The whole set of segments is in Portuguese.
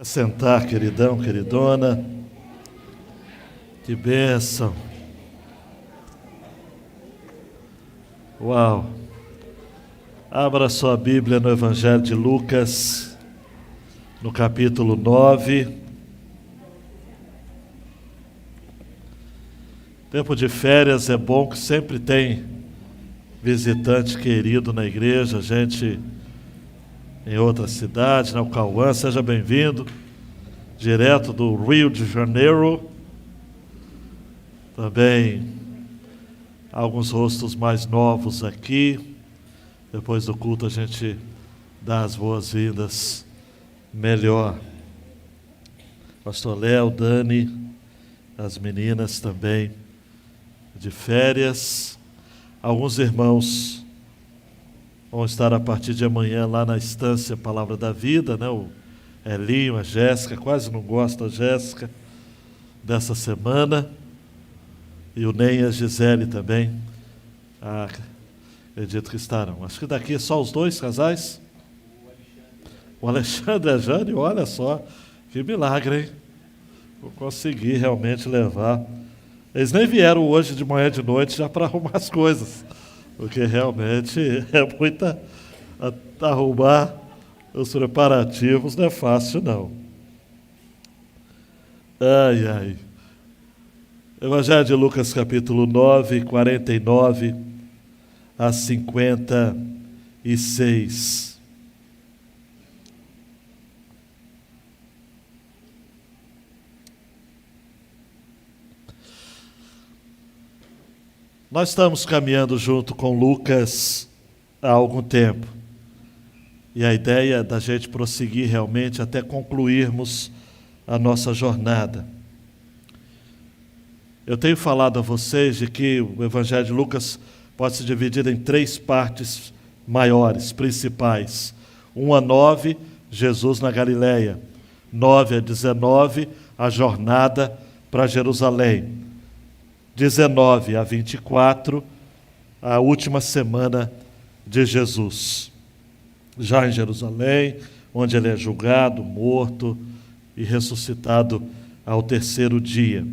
Sentar, queridão, queridona. Que bênção. Uau. Abra sua Bíblia no Evangelho de Lucas, no capítulo 9. Tempo de férias é bom que sempre tem visitante querido na igreja, gente em outra cidade, o Cauã, seja bem-vindo, direto do Rio de Janeiro. Também alguns rostos mais novos aqui. Depois do culto a gente dá as boas-vindas melhor. Pastor Léo, Dani, as meninas também de férias. Alguns irmãos vão estar a partir de amanhã lá na Estância Palavra da Vida, o Elinho, a Jéssica, quase não gosto da Jéssica, dessa semana, e o Ney e a Gisele também, acredito que estarão. Acho que daqui é só os dois casais. O Alexandre e a Jane, olha só, que milagre, hein? Vou conseguir realmente levar. Eles nem vieram hoje de manhã e de noite já para arrumar as coisas, porque realmente é muita... arrumar os preparativos não é fácil, não. Ai, ai. Evangelho de Lucas, capítulo 9, 49 a 56. Nós estamos caminhando junto com Lucas há algum tempo. E a ideia da gente prosseguir realmente até concluirmos a nossa jornada. Eu tenho falado a vocês de que o Evangelho de Lucas pode se dividir em 3 partes maiores, principais. 1 a 9, Jesus na Galileia. 9 a 19, a jornada para Jerusalém. 19 a 24, a última semana de Jesus. Já em Jerusalém, onde ele é julgado, morto e ressuscitado ao 3º dia.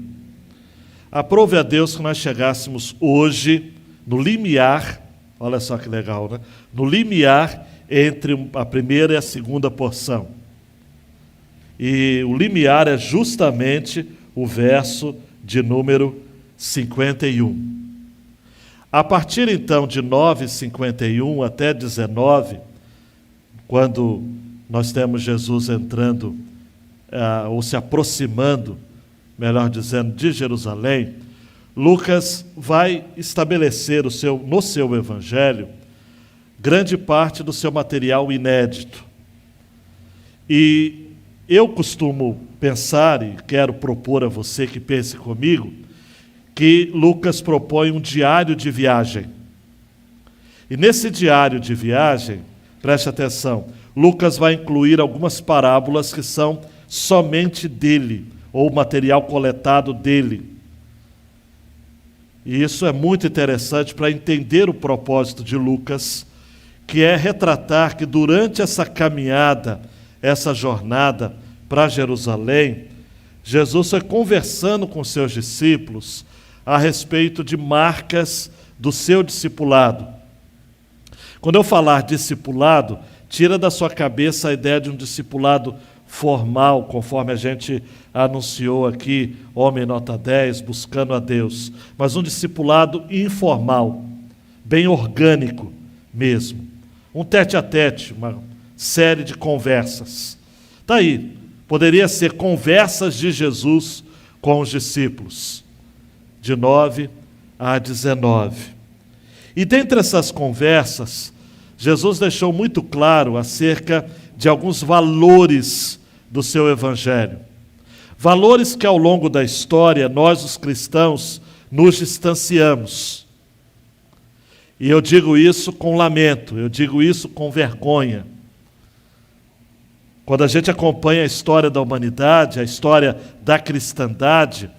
Aprove a Deus que nós chegássemos hoje no limiar, olha só que legal, no limiar entre a primeira e a segunda porção. E o limiar é justamente o verso de número 51. A partir então de 9:51 até 19, quando nós temos Jesus entrando, ou se aproximando, melhor dizendo, de Jerusalém, Lucas vai estabelecer no seu evangelho grande parte do seu material inédito. E eu costumo pensar, e quero propor a você que pense comigo, que Lucas propõe um diário de viagem. E nesse diário de viagem, preste atenção, Lucas vai incluir algumas parábolas que são somente dele, ou material coletado dele. E isso é muito interessante para entender o propósito de Lucas, que é retratar que durante essa caminhada, essa jornada para Jerusalém, Jesus foi conversando com seus discípulos a respeito de marcas do seu discipulado. Quando eu falar discipulado, tira da sua cabeça a ideia de um discipulado formal, conforme a gente anunciou aqui, homem nota 10, buscando a Deus, mas um discipulado informal, bem orgânico mesmo, um tete-a-tete, uma série de conversas. Está aí, poderia ser conversas de Jesus com os discípulos, de 9 a 19. E dentre essas conversas, Jesus deixou muito claro acerca de alguns valores do seu evangelho. Valores que ao longo da história nós, os cristãos, nos distanciamos. E eu digo isso com lamento, eu digo isso com vergonha. Quando a gente acompanha a história da humanidade, a história da cristandade,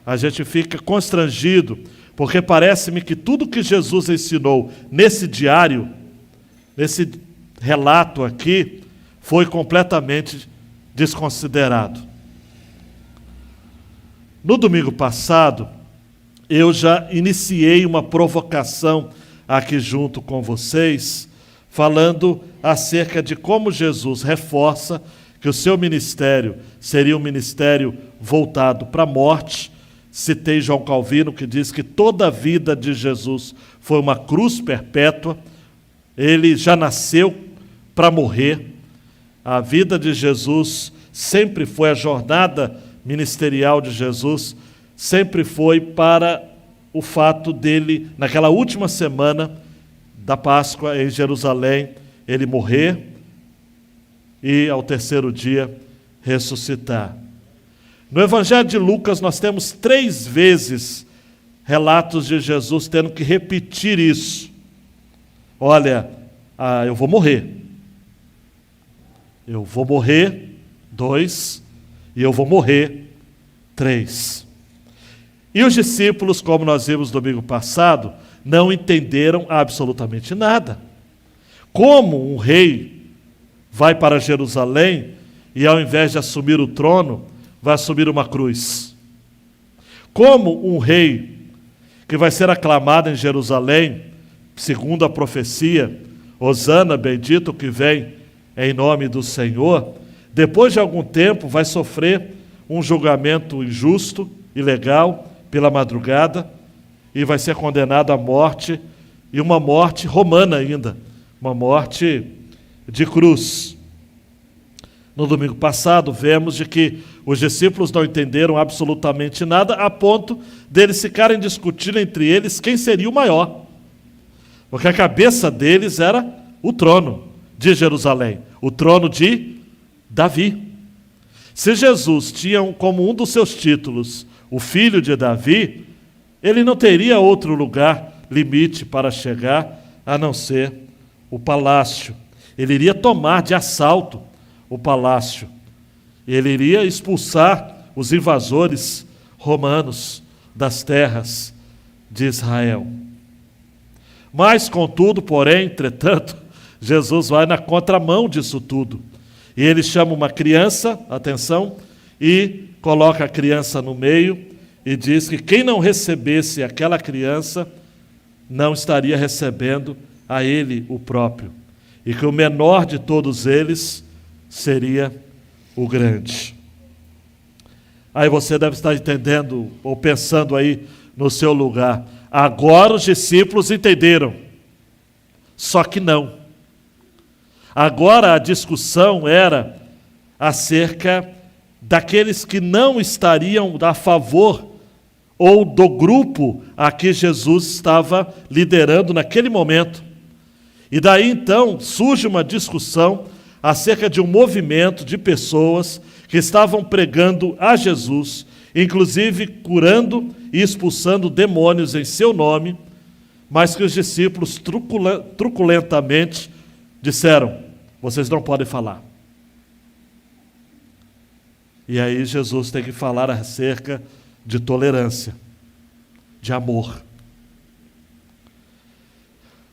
a gente fica constrangido, porque parece-me que tudo que Jesus ensinou nesse diário, nesse relato aqui, foi completamente desconsiderado. No domingo passado, eu já iniciei uma provocação aqui junto com vocês, falando acerca de como Jesus reforça que o seu ministério seria um ministério voltado para a morte. Citei João Calvino, que diz que toda a vida de Jesus foi uma cruz perpétua. Ele já nasceu para morrer. A vida de Jesus sempre foi, a jornada ministerial de Jesus sempre foi para o fato dele, naquela última semana da Páscoa em Jerusalém, ele morrer e ao terceiro dia ressuscitar. No Evangelho de Lucas nós temos 3 vezes relatos de Jesus tendo que repetir isso. Olha, eu vou morrer. Eu vou morrer, 2, e eu vou morrer, 3. E os discípulos, como nós vimos no domingo passado, não entenderam absolutamente nada. Como um rei vai para Jerusalém e ao invés de assumir o trono, vai assumir uma cruz? Como um rei que vai ser aclamado em Jerusalém, segundo a profecia, Hosana, bendito que vem em nome do Senhor, depois de algum tempo vai sofrer um julgamento injusto, ilegal, pela madrugada, e vai ser condenado à morte, e uma morte romana ainda, uma morte de cruz. No domingo passado, vemos de que os discípulos não entenderam absolutamente nada, a ponto deles ficarem discutindo entre eles quem seria o maior. Porque a cabeça deles era o trono de Jerusalém, o trono de Davi. Se Jesus tinha como um dos seus títulos o filho de Davi, ele não teria outro lugar limite para chegar a não ser o palácio. Ele iria tomar de assalto o palácio. Ele iria expulsar os invasores romanos das terras de Israel. Mas, contudo, porém, entretanto, Jesus vai na contramão disso tudo. E ele chama uma criança, atenção, e coloca a criança no meio e diz que quem não recebesse aquela criança não estaria recebendo a ele o próprio. E que o menor de todos eles seria o grande. Aí você deve estar entendendo, ou pensando aí no seu lugar. Agora os discípulos entenderam. Só que não. Agora a discussão era acerca daqueles que não estariam a favor ou do grupo a que Jesus estava liderando naquele momento. E daí então surge uma discussão acerca de um movimento de pessoas que estavam pregando a Jesus, inclusive curando e expulsando demônios em seu nome, mas que os discípulos truculentamente disseram: vocês não podem falar. E aí Jesus tem que falar acerca de tolerância, de amor.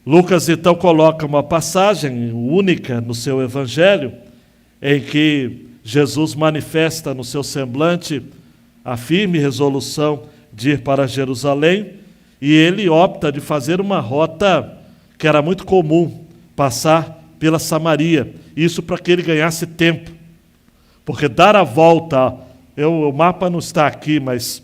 Lucas então coloca uma passagem única no seu evangelho, em que Jesus manifesta no seu semblante a firme resolução de ir para Jerusalém, e ele opta de fazer uma rota que era muito comum, passar pela Samaria, isso para que ele ganhasse tempo, porque dar a volta, o mapa não está aqui, mas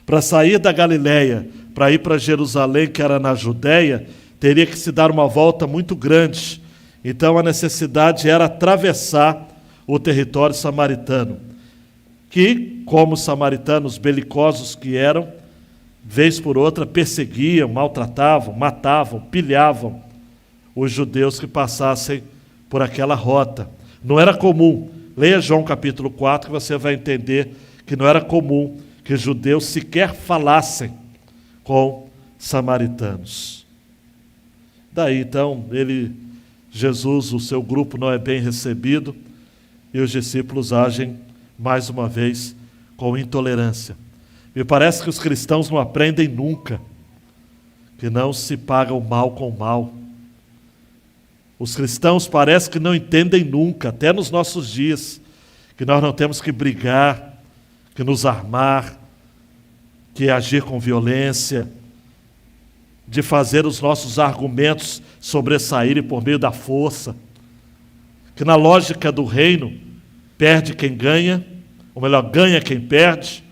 para sair da Galileia, para ir para Jerusalém, que era na Judéia, teria que se dar uma volta muito grande. Então a necessidade era atravessar o território samaritano, que, como os samaritanos belicosos que eram, vez por outra perseguiam, maltratavam, matavam, pilhavam os judeus que passassem por aquela rota. Não era comum. Leia João capítulo 4, que você vai entender que não era comum que judeus sequer falassem com samaritanos. Daí então, Jesus, o seu grupo não é bem recebido e os discípulos agem mais uma vez com intolerância. Me parece que os cristãos não aprendem nunca que não se paga o mal com o mal. Os cristãos parece que não entendem nunca, até nos nossos dias, que nós não temos que brigar, que nos armar, que agir com violência, de fazer os nossos argumentos sobressaírem por meio da força, que na lógica do reino, perde quem ganha, ou melhor, ganha quem perde,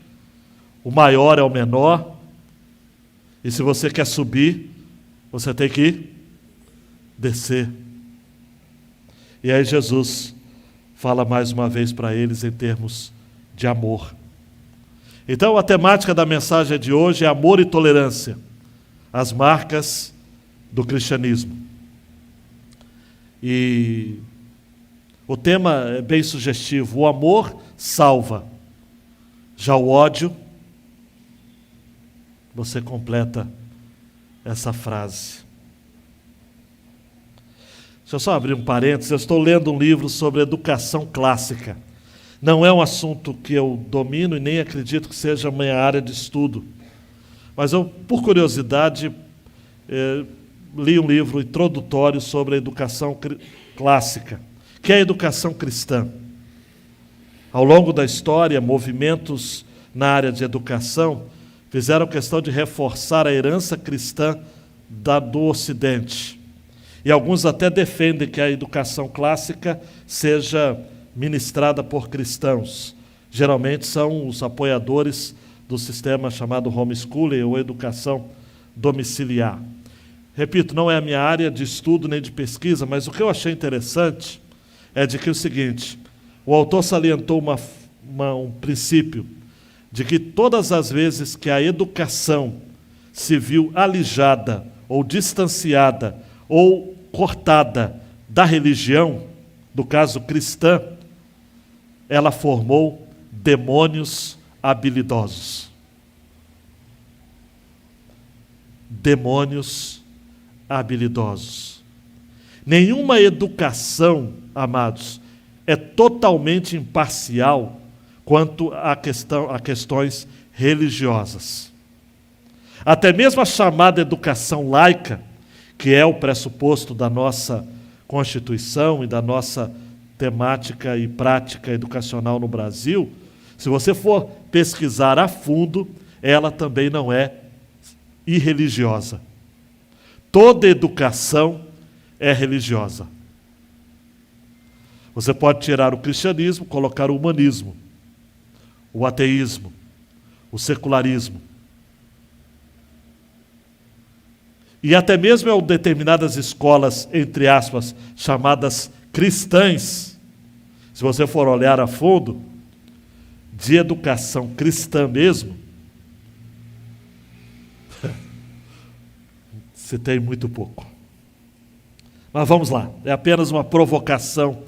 o maior é o menor, e se você quer subir, você tem que descer. E aí Jesus fala mais uma vez para eles em termos de amor. Então a temática da mensagem de hoje é amor e tolerância, as marcas do cristianismo. E o tema é bem sugestivo: o amor salva, já o ódio, você completa essa frase. Deixa eu só abrir um parênteses. Eu estou lendo um livro sobre educação clássica. Não é um assunto que eu domino e nem acredito que seja a minha área de estudo. Mas eu, por curiosidade, li um livro introdutório sobre a educação clássica, que é a educação cristã. Ao longo da história, movimentos na área de educação fizeram questão de reforçar a herança cristã do Ocidente. E alguns até defendem que a educação clássica seja ministrada por cristãos. Geralmente são os apoiadores do sistema chamado homeschooling, ou educação domiciliar. Repito, não é a minha área de estudo nem de pesquisa, mas o que eu achei interessante é de que o seguinte: o autor salientou um princípio de que todas as vezes que a educação se viu alijada ou distanciada ou cortada da religião, no caso cristã, ela formou demônios habilidosos. Demônios habilidosos. Nenhuma educação, amados, é totalmente imparcial quanto a questões religiosas. Até mesmo a chamada educação laica, que é o pressuposto da nossa Constituição e da nossa temática e prática educacional no Brasil, se você for pesquisar a fundo, ela também não é irreligiosa. Toda educação é religiosa. Você pode tirar o cristianismo, colocar o humanismo, o ateísmo, o secularismo. E até mesmo em determinadas escolas, entre aspas, chamadas cristãs, se você for olhar a fundo, de educação cristã mesmo, se tem muito pouco. Mas vamos lá, é apenas uma provocação.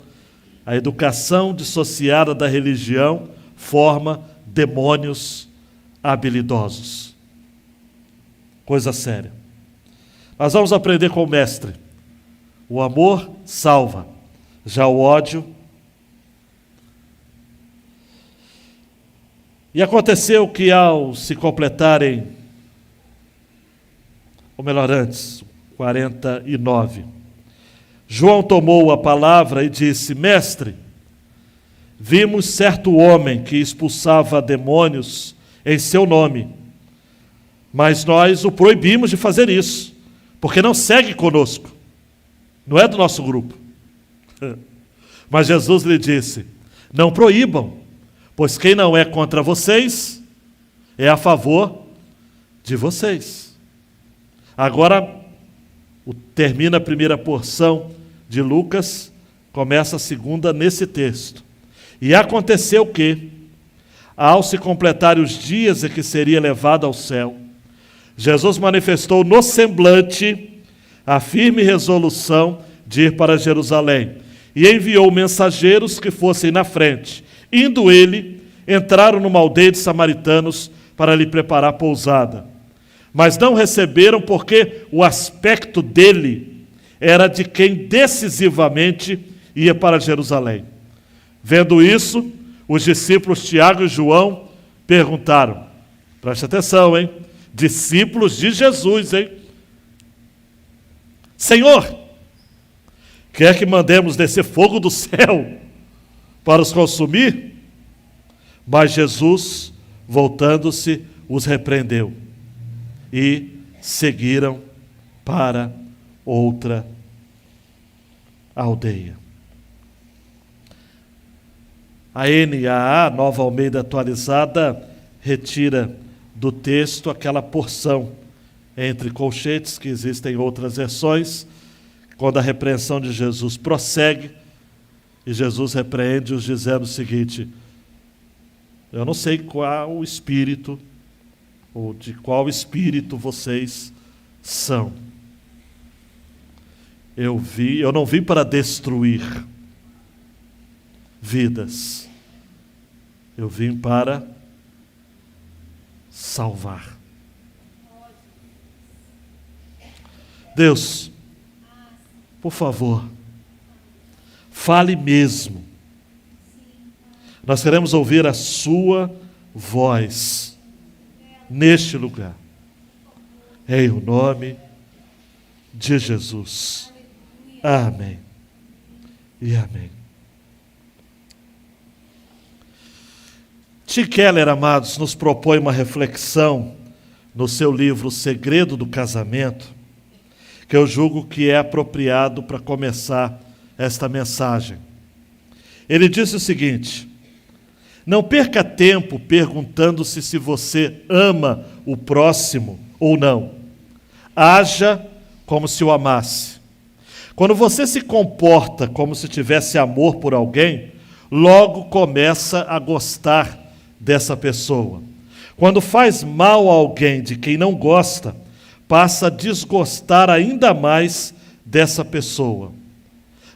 A educação dissociada da religião forma demônios habilidosos. Coisa séria. Nós vamos aprender com o mestre. O amor salva, já o ódio. E aconteceu que ao se completarem, ou melhor, antes, 49, João tomou a palavra e disse: Mestre, vimos certo homem que expulsava demônios em seu nome, mas nós o proibimos de fazer isso, porque não segue conosco, não é do nosso grupo. Mas Jesus lhe disse: não proíbam, pois quem não é contra vocês é a favor de vocês. Agora termina a primeira porção de Lucas, começa a segunda nesse texto. E aconteceu que, ao se completar os dias em que seria levado ao céu, Jesus manifestou no semblante a firme resolução de ir para Jerusalém e enviou mensageiros que fossem na frente. Indo ele, entraram numa aldeia de samaritanos para lhe preparar pousada. Mas não receberam porque o aspecto dele era de quem decisivamente ia para Jerusalém. Vendo isso, os discípulos Tiago e João perguntaram, preste atenção, hein? Discípulos de Jesus, hein? Senhor, quer que mandemos descer fogo do céu para os consumir? Mas Jesus, voltando-se, os repreendeu e seguiram para outra aldeia. A NAA, Nova Almeida Atualizada, retira do texto aquela porção entre colchetes, que existem outras versões, quando a repreensão de Jesus prossegue, e Jesus repreende-os dizendo o seguinte: eu não sei qual espírito, ou de qual espírito vocês são. Eu não vim para destruir vidas. Eu vim para salvar. Deus, por favor, fale mesmo. Nós queremos ouvir a sua voz neste lugar. Em o nome de Jesus. Amém e amém. Tim Keller, amados, nos propõe uma reflexão no seu livro O Segredo do Casamento, que eu julgo que é apropriado para começar esta mensagem. Ele disse o seguinte: não perca tempo perguntando-se se você ama o próximo ou não. Haja como se o amasse. Quando você se comporta como se tivesse amor por alguém, logo começa a gostar dessa pessoa. Quando faz mal a alguém de quem não gosta, passa a desgostar ainda mais dessa pessoa.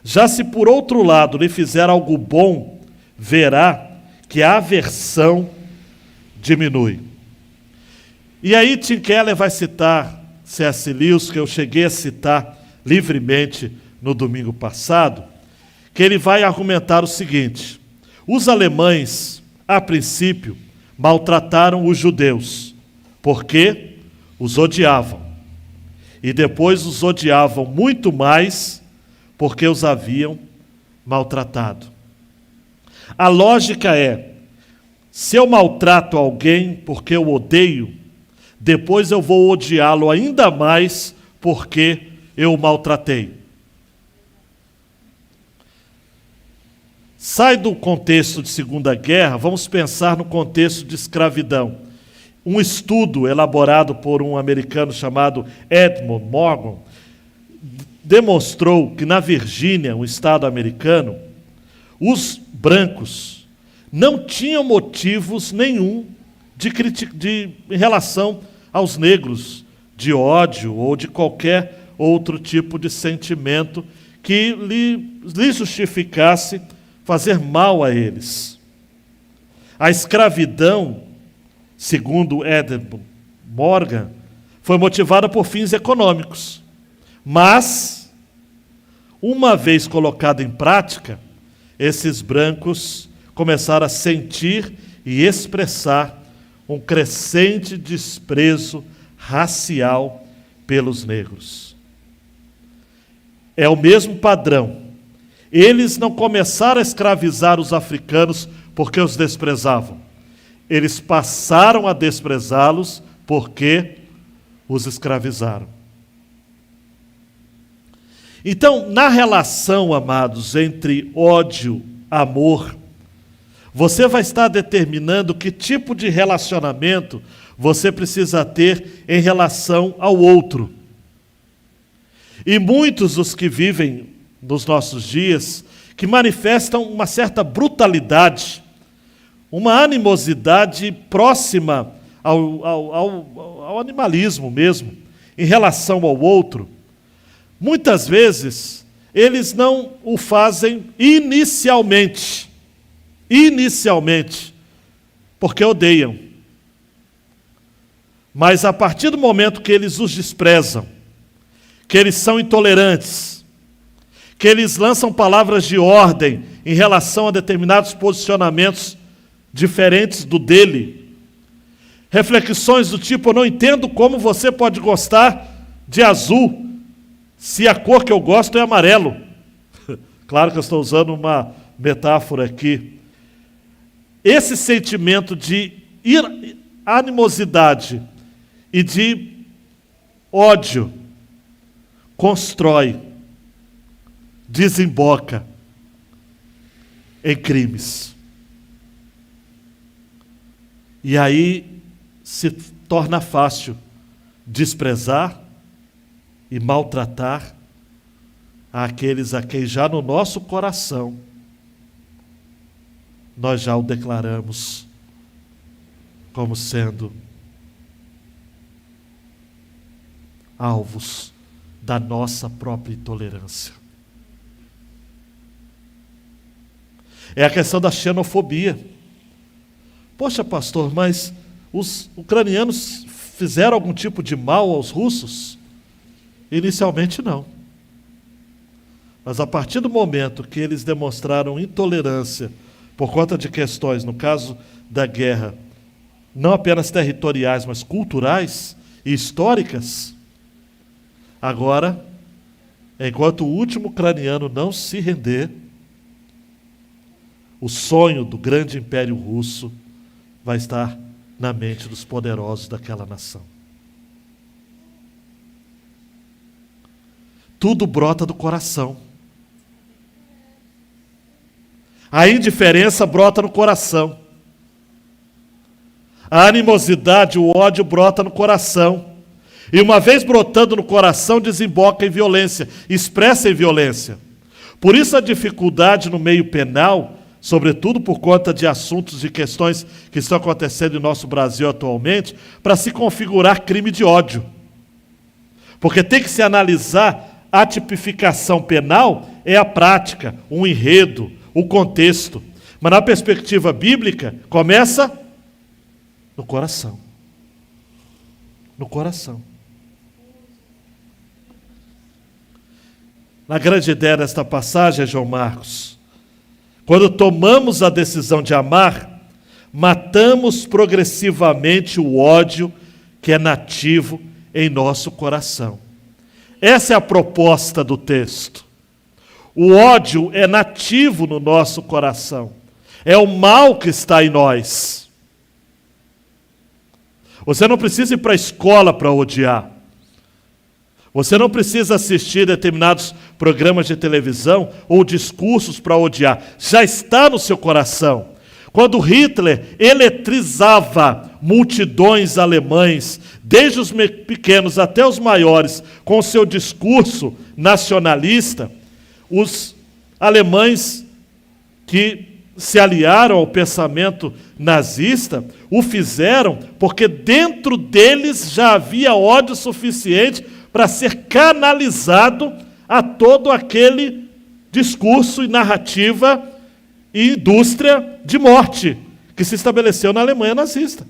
Já se por outro lado lhe fizer algo bom, verá que a aversão diminui. E aí Tim Keller vai citar C.S. Lewis, que eu cheguei a citar livremente no domingo passado, que ele vai argumentar o seguinte: os alemães, a princípio, maltrataram os judeus, porque os odiavam. E depois os odiavam muito mais porque os haviam maltratado. A lógica é: se eu maltrato alguém porque eu odeio, depois eu vou odiá-lo ainda mais porque eu o maltratei. Sai do contexto de Segunda Guerra, vamos pensar no contexto de escravidão. Um estudo elaborado por um americano chamado Edmund Morgan demonstrou que na Virgínia, um estado americano, os brancos não tinham motivos nenhum em relação aos negros, de ódio ou de qualquer outro tipo de sentimento que lhe justificasse fazer mal a eles. A escravidão, segundo Edmund Morgan, foi motivada por fins econômicos. Mas, uma vez colocada em prática, esses brancos começaram a sentir e expressar um crescente desprezo racial pelos negros. É o mesmo padrão. Eles não começaram a escravizar os africanos porque os desprezavam. Eles passaram a desprezá-los porque os escravizaram. Então, na relação, amados, entre ódio e amor, você vai estar determinando que tipo de relacionamento você precisa ter em relação ao outro. E muitos dos que vivem nos nossos dias, que manifestam uma certa brutalidade, uma animosidade próxima ao animalismo mesmo, em relação ao outro, muitas vezes eles não o fazem inicialmente, porque odeiam. Mas a partir do momento que eles os desprezam, que eles são intolerantes, que eles lançam palavras de ordem em relação a determinados posicionamentos diferentes do dele, reflexões do tipo: eu não entendo como você pode gostar de azul, se a cor que eu gosto é amarelo. Claro que eu estou usando uma metáfora aqui. Esse sentimento de animosidade e de ódio constrói, desemboca em crimes. E aí se torna fácil desprezar e maltratar aqueles a quem já no nosso coração nós já o declaramos como sendo alvos da nossa própria intolerância. É a questão da xenofobia. Poxa, pastor, mas os ucranianos fizeram algum tipo de mal aos russos? Inicialmente não. Mas a partir do momento que eles demonstraram intolerância por conta de questões, no caso da guerra, não apenas territoriais, mas culturais e históricas, agora, enquanto o último ucraniano não se render, o sonho do grande império russo vai estar na mente dos poderosos daquela nação. Tudo brota do coração. A indiferença brota no coração. A animosidade, o ódio brota no coração. E uma vez brotando no coração, desemboca em violência, expressa em violência. Por isso a dificuldade no meio penal, sobretudo por conta de assuntos e questões que estão acontecendo em nosso Brasil atualmente, para se configurar crime de ódio. Porque tem que se analisar a tipificação penal, é a prática, um enredo, o contexto. Mas na perspectiva bíblica, começa no coração. No coração. Na grande ideia desta passagem, João Marcos, quando tomamos a decisão de amar, matamos progressivamente o ódio que é nativo em nosso coração. Essa é a proposta do texto. O ódio é nativo no nosso coração. É o mal que está em nós. Você não precisa ir para a escola para odiar. Você não precisa assistir determinados programas de televisão ou discursos para odiar. Já está no seu coração. Quando Hitler eletrizava multidões alemães, desde os pequenos até os maiores, com o seu discurso nacionalista, os alemães que se aliaram ao pensamento nazista, o fizeram porque dentro deles já havia ódio suficiente para ser canalizado a todo aquele discurso e narrativa e indústria de morte que se estabeleceu na Alemanha nazista.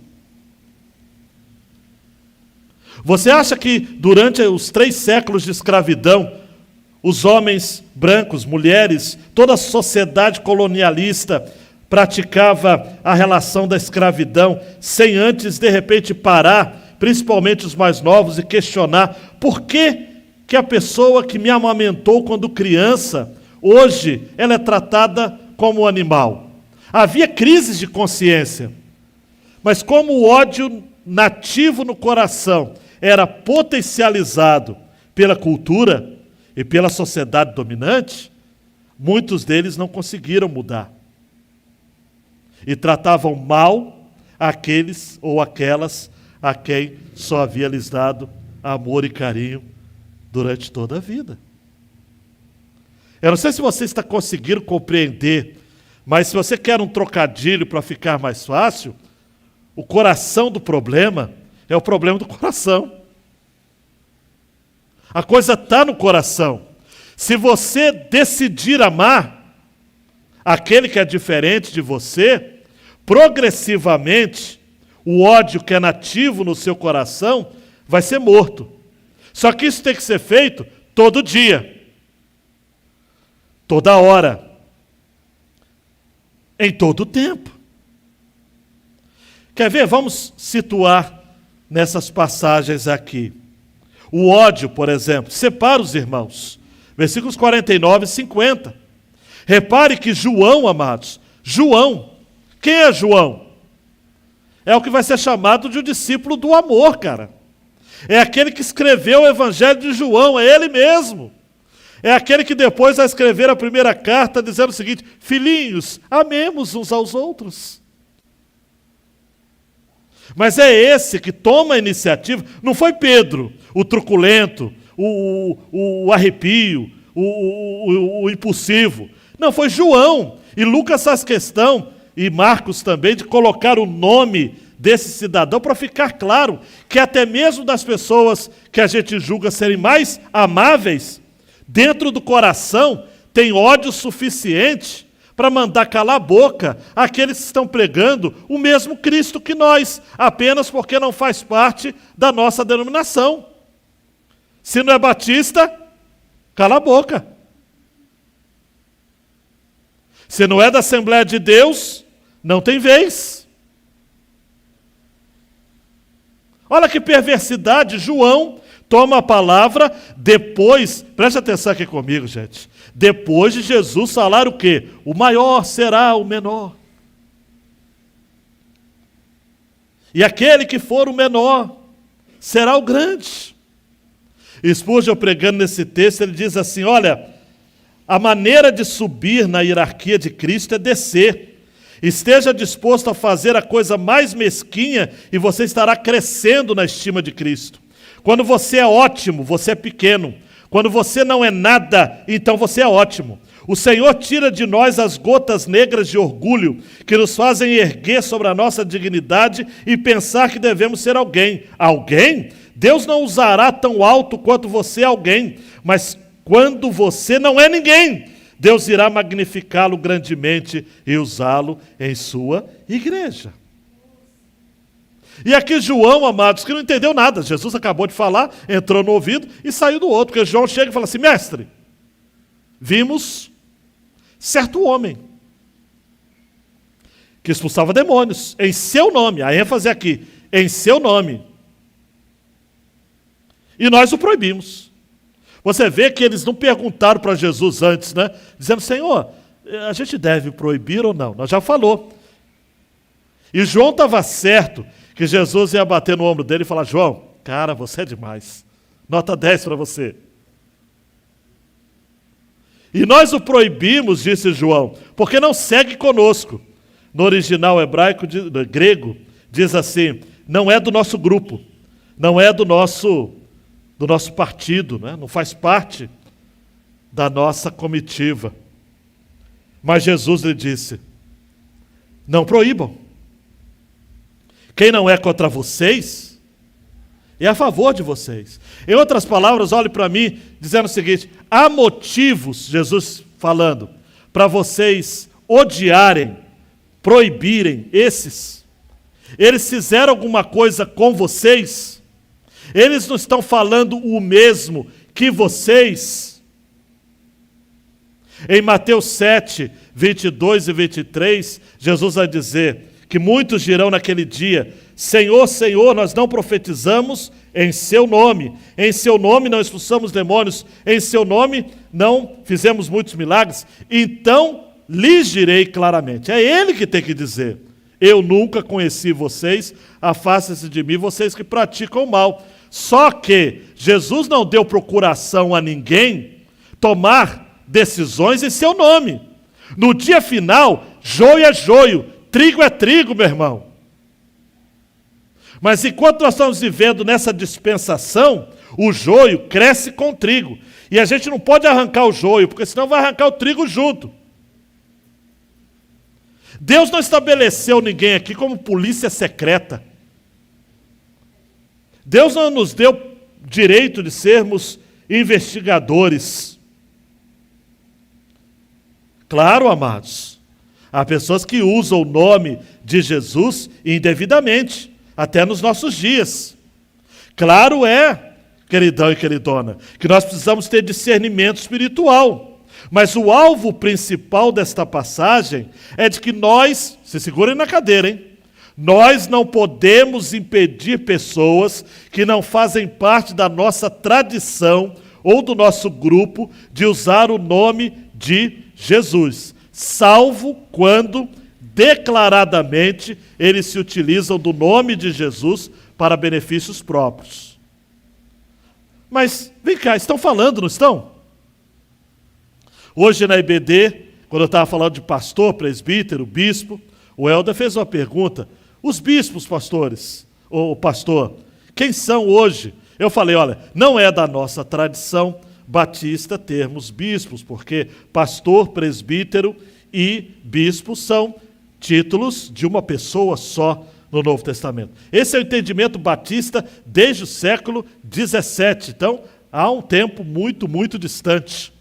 Você acha que durante os 3 séculos de escravidão, os homens brancos, mulheres, toda a sociedade colonialista praticava a relação da escravidão sem antes, de repente, parar, principalmente os mais novos, e questionar por que a pessoa que me amamentou quando criança, hoje ela é tratada como animal? Havia crises de consciência, mas como o ódio nativo no coração era potencializado pela cultura e pela sociedade dominante, muitos deles não conseguiram mudar. E tratavam mal aqueles ou aquelas a quem só havia lhes dado amor e carinho durante toda a vida. Eu não sei se você está conseguindo compreender, mas se você quer um trocadilho para ficar mais fácil, o coração do problema é o problema do coração. A coisa está no coração. Se você decidir amar aquele que é diferente de você, progressivamente, o ódio que é nativo no seu coração vai ser morto. Só que isso tem que ser feito todo dia, toda hora, em todo tempo. Quer ver? Vamos situar nessas passagens aqui. O ódio, por exemplo, separa os irmãos. Versículos 49 e 50. Repare que João, amados, João, quem é João? É o que vai ser chamado de um discípulo do amor, cara. É aquele que escreveu o Evangelho de João, é ele mesmo. É aquele que depois vai escrever a primeira carta dizendo o seguinte: filhinhos, amemos uns aos outros. Mas é esse que toma a iniciativa, não foi Pedro, o truculento, o arrepio, o impulsivo. Não, foi João. E Lucas faz questão, e Marcos também, de colocar o nome desse cidadão para ficar claro que até mesmo das pessoas que a gente julga serem mais amáveis, dentro do coração tem ódio suficiente para mandar calar a boca aqueles que estão pregando o mesmo Cristo que nós, apenas porque não faz parte da nossa denominação. Se não é batista, cala a boca. Se não é da Assembleia de Deus, não tem vez. Olha que perversidade, João toma a palavra depois, preste atenção aqui comigo, gente, depois de Jesus falar o quê? O maior será o menor. E aquele que for o menor será o grande. Spurgeon, pregando nesse texto, ele diz assim, olha, a maneira de subir na hierarquia de Cristo é descer. Esteja disposto a fazer a coisa mais mesquinha e você estará crescendo na estima de Cristo. Quando você é ótimo, você é pequeno. Quando você não é nada, então você é ótimo. O Senhor tira de nós as gotas negras de orgulho que nos fazem erguer sobre a nossa dignidade e pensar que devemos ser alguém. Alguém? Deus não usará tão alto quanto você é alguém, mas quando você não é ninguém, Deus irá magnificá-lo grandemente e usá-lo em sua igreja. E aqui João, amados, que não entendeu nada. Jesus acabou de falar, entrou no ouvido e saiu do outro. Porque João chega e fala assim, mestre, vimos certo homem que expulsava demônios em seu nome. A ênfase é aqui, em seu nome. E nós o proibimos. Você vê que eles não perguntaram para Jesus antes, né? Dizendo, Senhor, a gente deve proibir ou não? Nós já falou. E João estava certo que Jesus ia bater no ombro dele e falar, João, cara, você é demais. Nota 10 para você. E nós o proibimos, disse João, porque não segue conosco. No original hebraico, grego, diz assim, não é do nosso grupo, não é do nosso partido, né? Não faz parte da nossa comitiva. Mas Jesus lhe disse, não proíbam. Quem não é contra vocês, é a favor de vocês. Em outras palavras, olhe para mim, dizendo o seguinte, há motivos, Jesus falando, para vocês odiarem, proibirem esses. Eles fizeram alguma coisa com vocês? Eles não estão falando o mesmo que vocês? Em Mateus 7, 22 e 23, Jesus vai dizer que muitos dirão naquele dia, Senhor, Senhor, nós não profetizamos em seu nome não expulsamos demônios, em seu nome não fizemos muitos milagres, então lhes direi claramente, é ele que tem que dizer, eu nunca conheci vocês, afastem-se de mim, vocês que praticam o mal. Só que Jesus não deu procuração a ninguém tomar decisões em seu nome. No dia final, joio é joio, trigo é trigo, meu irmão. Mas enquanto nós estamos vivendo nessa dispensação, o joio cresce com o trigo. E a gente não pode arrancar o joio, porque senão vai arrancar o trigo junto. Deus não estabeleceu ninguém aqui como polícia secreta. Deus não nos deu direito de sermos investigadores. Claro, amados, há pessoas que usam o nome de Jesus indevidamente, até nos nossos dias. Claro é, queridão e queridona, que nós precisamos ter discernimento espiritual. Mas o alvo principal desta passagem é de que nós, se segurem na cadeira, hein? Nós não podemos impedir pessoas que não fazem parte da nossa tradição ou do nosso grupo de usar o nome de Jesus, salvo quando declaradamente eles se utilizam do nome de Jesus para benefícios próprios. Mas, vem cá, estão falando, não estão? Hoje na IBD, quando eu estava falando de pastor, presbítero, bispo, o Helder fez uma pergunta. Os bispos, pastores, ou pastor, quem são hoje? Eu falei, olha, não é da nossa tradição batista termos bispos, porque pastor, presbítero e bispo são títulos de uma pessoa só no Novo Testamento. Esse é o entendimento batista desde o século XVII, então há um tempo muito, muito distante.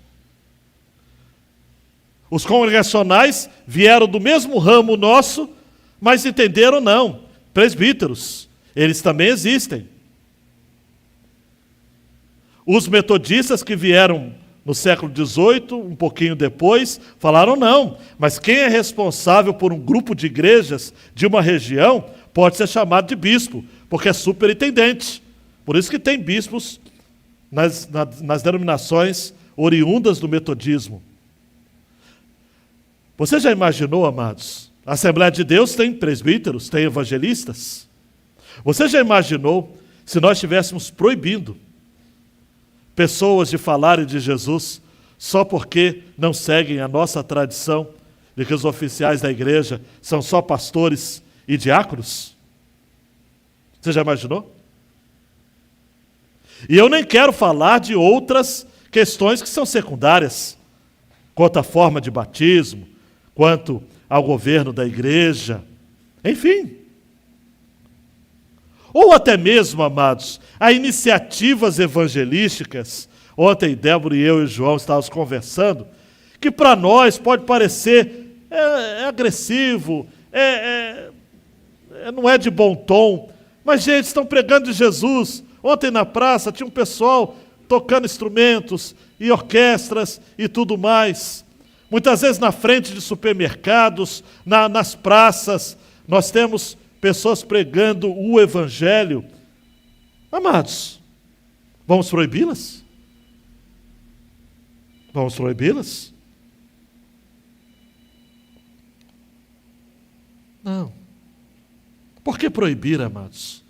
Os congregacionais vieram do mesmo ramo nosso, mas entenderam não, presbíteros, eles também existem. Os metodistas que vieram no século XVIII, um pouquinho depois, falaram não, mas quem é responsável por um grupo de igrejas de uma região pode ser chamado de bispo, porque é superintendente. Por isso que tem bispos nas denominações oriundas do metodismo. Você já imaginou, amados? A Assembleia de Deus tem presbíteros, tem evangelistas. Você já imaginou se nós estivéssemos proibindo pessoas de falarem de Jesus só porque não seguem a nossa tradição de que os oficiais da igreja são só pastores e diáconos? Você já imaginou? E eu nem quero falar de outras questões que são secundárias, quanto à forma de batismo, quanto ao governo da igreja, enfim. Ou até mesmo, amados, a iniciativas evangelísticas. Ontem Débora e eu e João estávamos conversando, que para nós pode parecer agressivo, não é de bom tom, mas gente, estão pregando de Jesus. Ontem na praça tinha um pessoal tocando instrumentos e orquestras e tudo mais. Muitas vezes na frente de supermercados, nas praças, nós temos pessoas pregando o evangelho. Amados, vamos proibi-las? Vamos proibi-las? Não. Por que proibir, amados?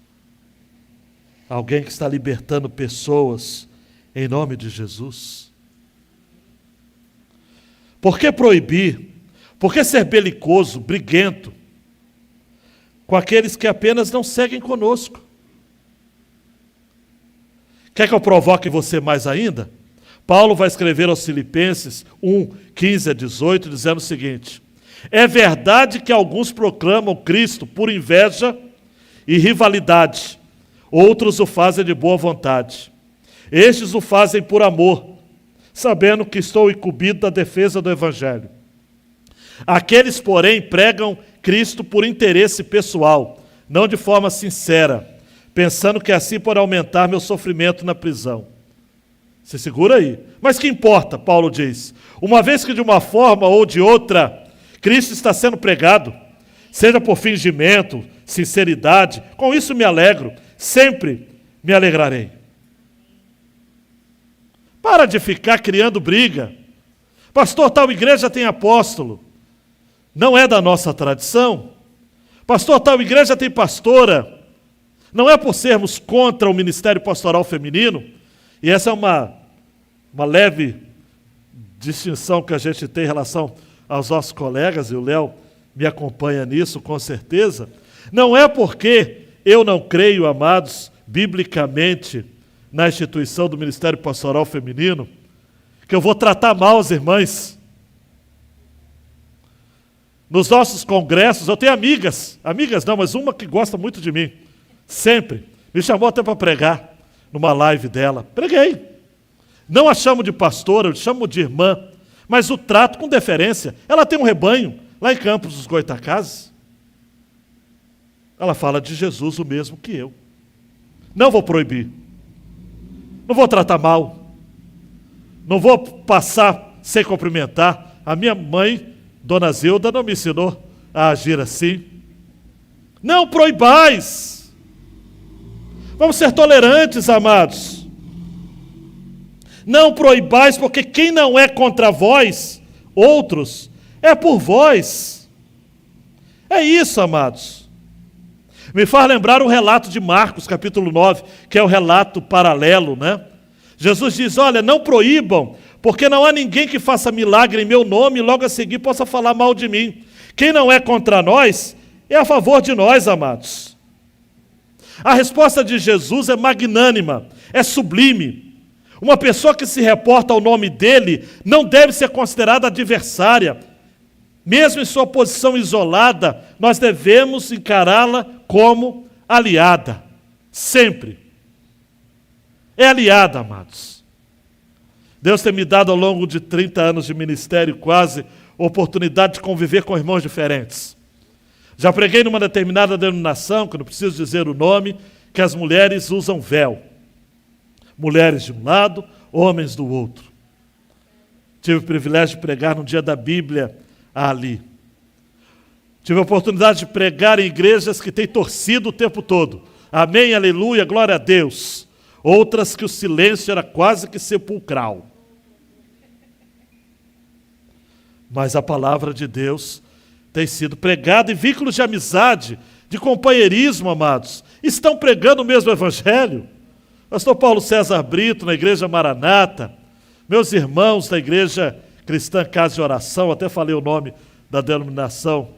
Alguém que está libertando pessoas em nome de Jesus. Por que proibir? Por que ser belicoso, briguento com aqueles que apenas não seguem conosco? Quer que eu provoque você mais ainda? Paulo vai escrever aos Filipenses 1, 15 a 18, dizendo o seguinte: é verdade que alguns proclamam Cristo por inveja e rivalidade, outros o fazem de boa vontade. Estes o fazem por amor, sabendo que estou incumbido da defesa do Evangelho. Aqueles, porém, pregam Cristo por interesse pessoal, não de forma sincera, pensando que assim pode aumentar meu sofrimento na prisão. Se segura aí. Mas que importa, Paulo diz, uma vez que de uma forma ou de outra, Cristo está sendo pregado, seja por fingimento, sinceridade, com isso me alegro, sempre me alegrarei. Para de ficar criando briga. Pastor, tal igreja tem apóstolo. Não é da nossa tradição. Pastor, tal igreja tem pastora. Não é por sermos contra o ministério pastoral feminino, e essa é uma leve distinção que a gente tem em relação aos nossos colegas, e o Léo me acompanha nisso com certeza. Não é porque eu não creio, amados, biblicamente, na instituição do ministério pastoral feminino, que eu vou tratar mal as irmãs. Nos nossos congressos, eu tenho amigas não, mas uma que gosta muito de mim, sempre, me chamou até para pregar, numa live dela, preguei. Não a chamo de pastora, eu chamo de irmã, mas o trato com deferência. Ela tem um rebanho, lá em Campos dos Goitacazes. Ela fala de Jesus o mesmo que eu. Não vou proibir. Não vou tratar mal. Não vou passar sem cumprimentar. A minha mãe, Dona Zilda, não me ensinou a agir assim. Não proibais. Vamos ser tolerantes, amados. Não proibais, porque quem não é contra vós, outros, é por vós. É isso, amados. Me faz lembrar o relato de Marcos, capítulo 9, que é o relato paralelo, né? Jesus diz, olha, não proíbam, porque não há ninguém que faça milagre em meu nome e logo a seguir possa falar mal de mim. Quem não é contra nós, é a favor de nós, amados. A resposta de Jesus é magnânima, é sublime. Uma pessoa que se reporta ao nome dele não deve ser considerada adversária. Mesmo em sua posição isolada, nós devemos encará-la como aliada. Sempre. É aliada, amados. Deus tem me dado ao longo de 30 anos de ministério quase oportunidade de conviver com irmãos diferentes. Já preguei numa determinada denominação, que não preciso dizer o nome, que as mulheres usam véu. Mulheres de um lado, homens do outro. Tive o privilégio de pregar no dia da Bíblia ali. Tive a oportunidade de pregar em igrejas que têm torcido o tempo todo. Amém, aleluia, glória a Deus. Outras que o silêncio era quase que sepulcral. Mas a palavra de Deus tem sido pregada, e vínculos de amizade, de companheirismo, amados, estão pregando o mesmo evangelho. Pastor Paulo César Brito, na Igreja Maranata, meus irmãos da Igreja Cristã Casa de Oração, até falei o nome da denominação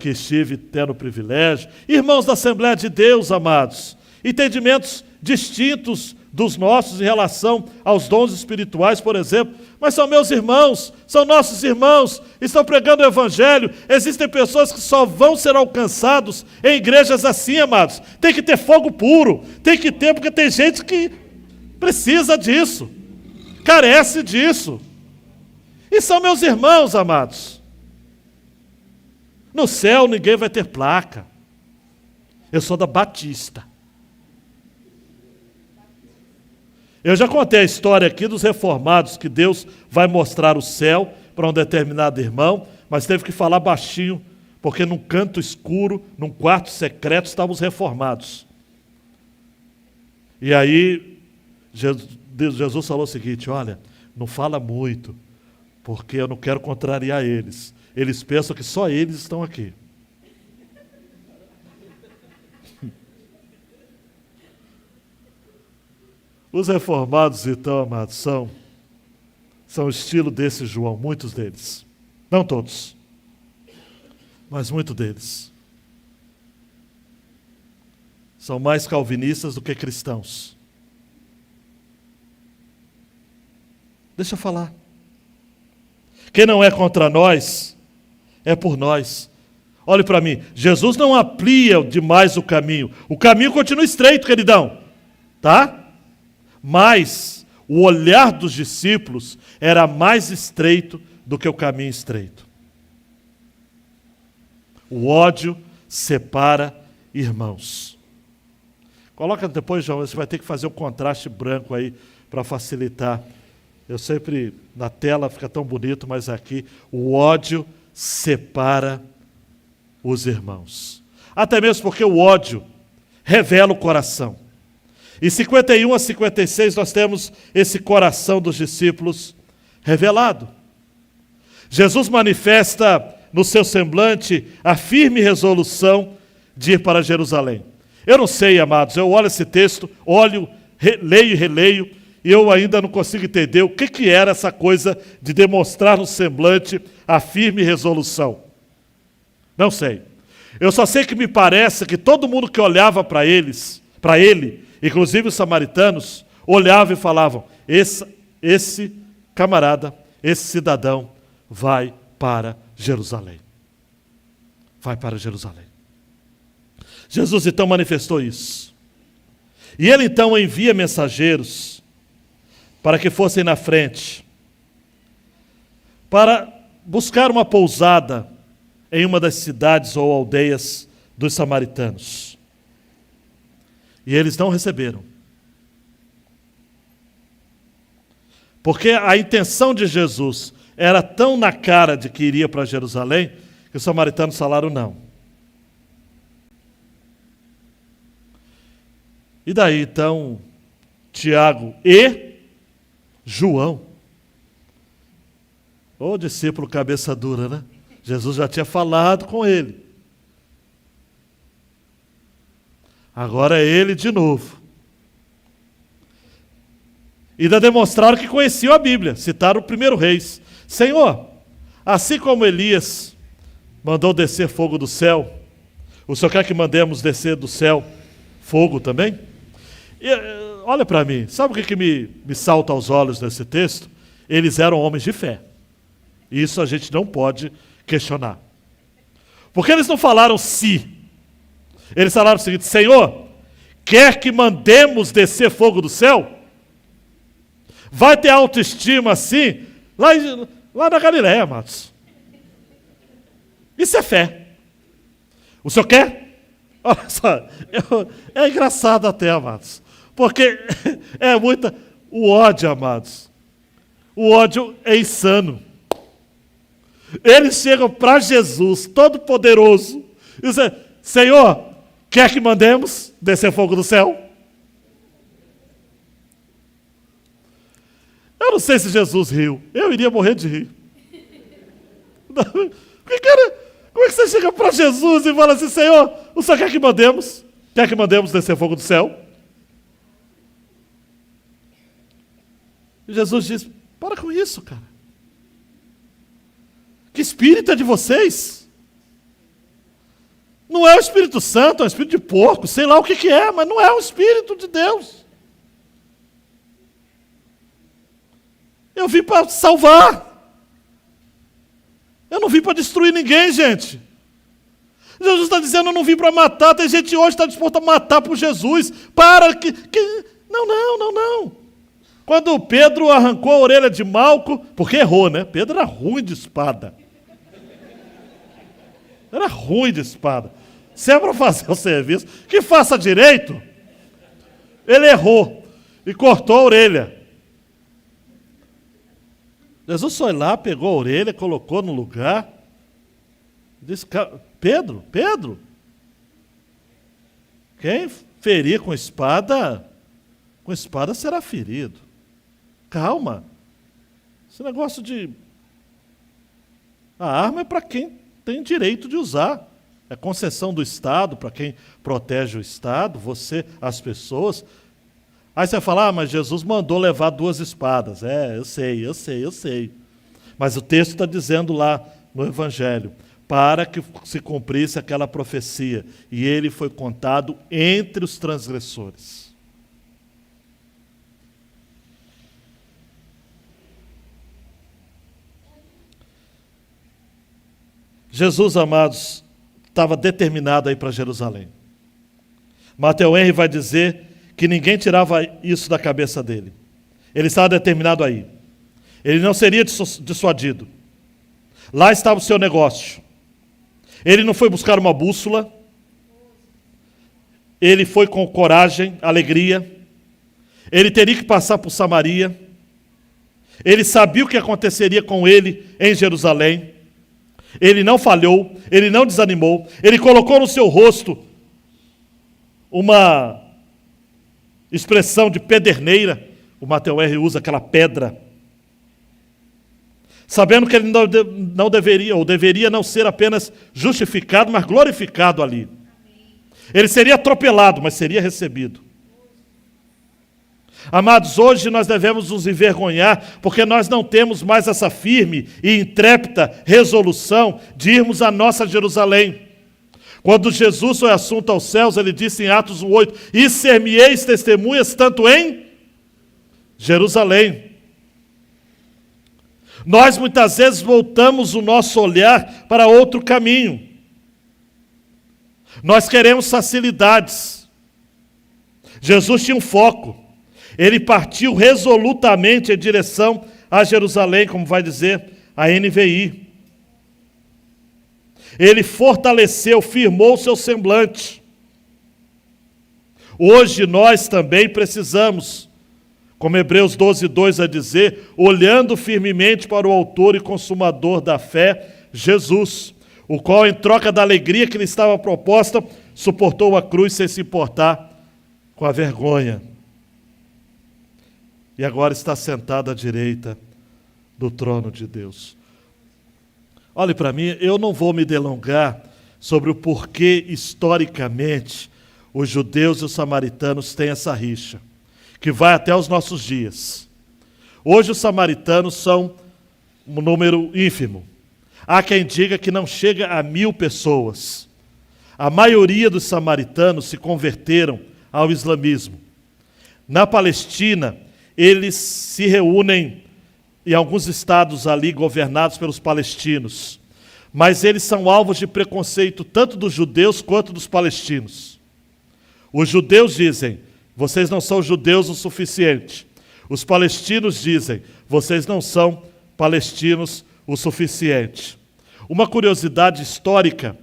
que estive tendo o privilégio, irmãos da Assembleia de Deus, amados, entendimentos distintos dos nossos em relação aos dons espirituais, por exemplo, mas são meus irmãos, são nossos irmãos, estão pregando o Evangelho. Existem pessoas que só vão ser alcançados em igrejas assim, amados. Tem que ter fogo puro, tem que ter, porque tem gente que precisa disso, carece disso. E são meus irmãos, amados. No céu ninguém vai ter placa. Eu sou da Batista. Eu já contei a história aqui dos reformados, que Deus vai mostrar o céu para um determinado irmão, mas teve que falar baixinho, porque num canto escuro, num quarto secreto, estavam os reformados. E aí, Jesus falou o seguinte, olha, não fala muito, porque eu não quero contrariar eles. Eles pensam que só eles estão aqui. Os reformados, então, amados, são o estilo desse João, muitos deles. Não todos, mas muitos deles. São mais calvinistas do que cristãos. Deixa eu falar. Quem não é contra nós, é por nós. Olhe para mim, Jesus não amplia demais o caminho continua estreito, queridão, tá? Mas o olhar dos discípulos era mais estreito do que o caminho estreito. O ódio separa irmãos. Coloca depois, João, você vai ter que fazer um contraste branco aí para facilitar. Eu sempre, na tela fica tão bonito, mas aqui, o ódio separa os irmãos. Até mesmo porque o ódio revela o coração. Em 51 a 56 nós temos esse coração dos discípulos revelado. Jesus manifesta no seu semblante a firme resolução de ir para Jerusalém. Eu não sei, amados, eu olho esse texto, leio e releio, e eu ainda não consigo entender o que era essa coisa de demonstrar no semblante a firme resolução. Não sei. Eu só sei que me parece que todo mundo que olhava para ele, inclusive os samaritanos, olhavam e falavam, esse camarada, esse cidadão vai para Jerusalém. Vai para Jerusalém. Jesus então manifestou isso. E ele então envia mensageiros para que fossem na frente, para buscar uma pousada em uma das cidades ou aldeias dos samaritanos. E eles não receberam. Porque a intenção de Jesus era tão na cara de que iria para Jerusalém, que os samaritanos falaram não. E daí então, Tiago e João Ô discípulo cabeça dura, né? Jesus já tinha falado com ele. Agora é ele de novo. E ainda demonstraram que conheciam a Bíblia. Citaram o 1 Reis. Senhor, assim como Elias mandou descer fogo do céu, o Senhor quer que mandemos descer do céu fogo também? E, olha para mim, sabe o que me salta aos olhos nesse texto? Eles eram homens de fé. E isso a gente não pode questionar. Porque eles não falaram se. Eles falaram o seguinte: Senhor, quer que mandemos descer fogo do céu? Vai ter autoestima assim, lá na Galileia, amados. Isso é fé. O senhor quer? Olha só, é engraçado até, amados. Porque é muita... O ódio, amados. O ódio é insano. Eles chegam para Jesus, todo-poderoso, e dizem: Senhor, quer que mandemos descer fogo do céu? Eu não sei se Jesus riu. Eu iria morrer de rir. Como é que você chega para Jesus e fala assim: Senhor, o Senhor quer que mandemos? Quer que mandemos descer fogo do céu? E Jesus diz: para com isso, cara. Que espírito é de vocês? Não é o Espírito Santo, é o espírito de porco, sei lá o que é, mas não é o Espírito de Deus. Eu vim para salvar. Eu não vim para destruir ninguém, gente. Jesus está dizendo: eu não vim para matar. Tem gente hoje que está disposta a matar por Jesus. Para que... Não. Quando Pedro arrancou a orelha de Malco, porque errou, né? Pedro era ruim de espada. Era ruim de espada. Se é para fazer o serviço, que faça direito. Ele errou e cortou a orelha. Jesus foi lá, pegou a orelha, colocou no lugar. Disse: Pedro, quem ferir com espada será ferido. Calma. Esse negócio de... A arma é para quem tem direito de usar. É concessão do Estado, para quem protege o Estado, você, as pessoas. Aí você fala: ah, mas Jesus mandou levar 2 espadas. É, eu sei. Mas o texto está dizendo lá no Evangelho, para que se cumprisse aquela profecia. E ele foi contado entre os transgressores. Jesus, amados, estava determinado a ir para Jerusalém. Mateus Henry vai dizer que ninguém tirava isso da cabeça dele. Ele estava determinado a ir. Ele não seria dissuadido. Lá estava o seu negócio. Ele não foi buscar uma bússola. Ele foi com coragem, alegria. Ele teria que passar por Samaria. Ele sabia o que aconteceria com ele em Jerusalém. Ele não falhou, ele não desanimou. Ele colocou no seu rosto uma expressão de pederneira. O Mateus R. usa aquela pedra. Sabendo que ele não deveria, ou deveria não ser apenas justificado, mas glorificado ali. Ele seria atropelado, mas seria recebido. Amados, hoje nós devemos nos envergonhar, porque nós não temos mais essa firme e intrépida resolução de irmos à nossa Jerusalém. Quando Jesus foi assunto aos céus, ele disse em Atos 1:8, e ser-me-eis testemunhas tanto em Jerusalém. Nós muitas vezes voltamos o nosso olhar para outro caminho. Nós queremos facilidades. Jesus tinha um foco. Ele partiu resolutamente em direção a Jerusalém, como vai dizer a NVI. Ele fortaleceu, firmou o seu semblante. Hoje nós também precisamos, como Hebreus 12:2 vai dizer, olhando firmemente para o autor e consumador da fé, Jesus, o qual, em troca da alegria que lhe estava proposta, suportou a cruz sem se importar com a vergonha. E agora está sentado à direita do trono de Deus. Olhe para mim, eu não vou me delongar sobre o porquê, historicamente, os judeus e os samaritanos têm essa rixa, que vai até os nossos dias. Hoje os samaritanos são um número ínfimo. Há quem diga que não chega a 1.000 pessoas. A maioria dos samaritanos se converteram ao islamismo. Na Palestina, eles se reúnem em alguns estados ali governados pelos palestinos, mas eles são alvos de preconceito tanto dos judeus quanto dos palestinos. Os judeus dizem, vocês não são judeus o suficiente. Os palestinos dizem, vocês não são palestinos o suficiente. Uma curiosidade histórica,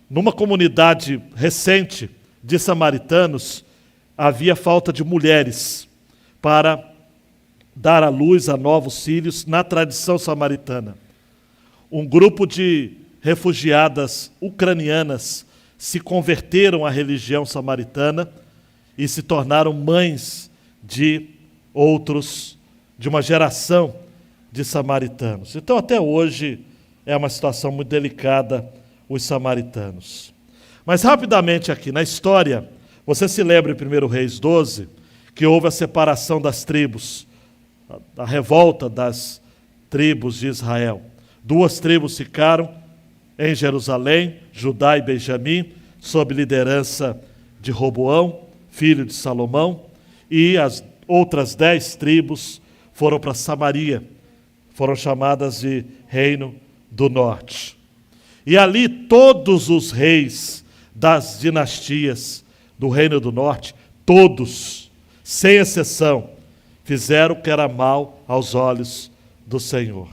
numa comunidade recente de samaritanos, havia falta de mulheres para dar à luz a novos filhos na tradição samaritana. Um grupo de refugiadas ucranianas se converteram à religião samaritana e se tornaram mães de outros, de uma geração de samaritanos. Então, até hoje, é uma situação muito delicada, os samaritanos. Mas, rapidamente aqui, na história, você se lembra em 1 Reis 12, que houve a separação das tribos, a revolta das tribos de Israel. 2 tribos ficaram em Jerusalém, Judá e Benjamim, sob liderança de Roboão, filho de Salomão, e as outras 10 tribos foram para Samaria, foram chamadas de Reino do Norte. E ali todos os reis das dinastias do Reino do Norte, todos, sem exceção, fizeram o que era mal aos olhos do Senhor.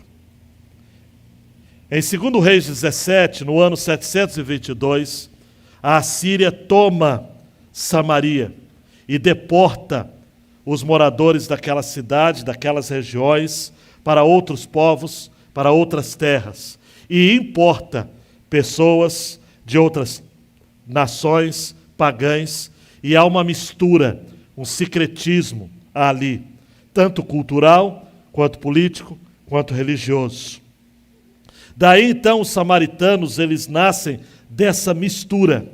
Em 2 Reis 17, no ano 722, a Assíria toma Samaria e deporta os moradores daquela cidade, daquelas regiões, para outros povos, para outras terras, e importa pessoas de outras nações pagãs, e há uma mistura, um sincretismo ali, tanto cultural, quanto político, quanto religioso. Daí então os samaritanos, eles nascem dessa mistura.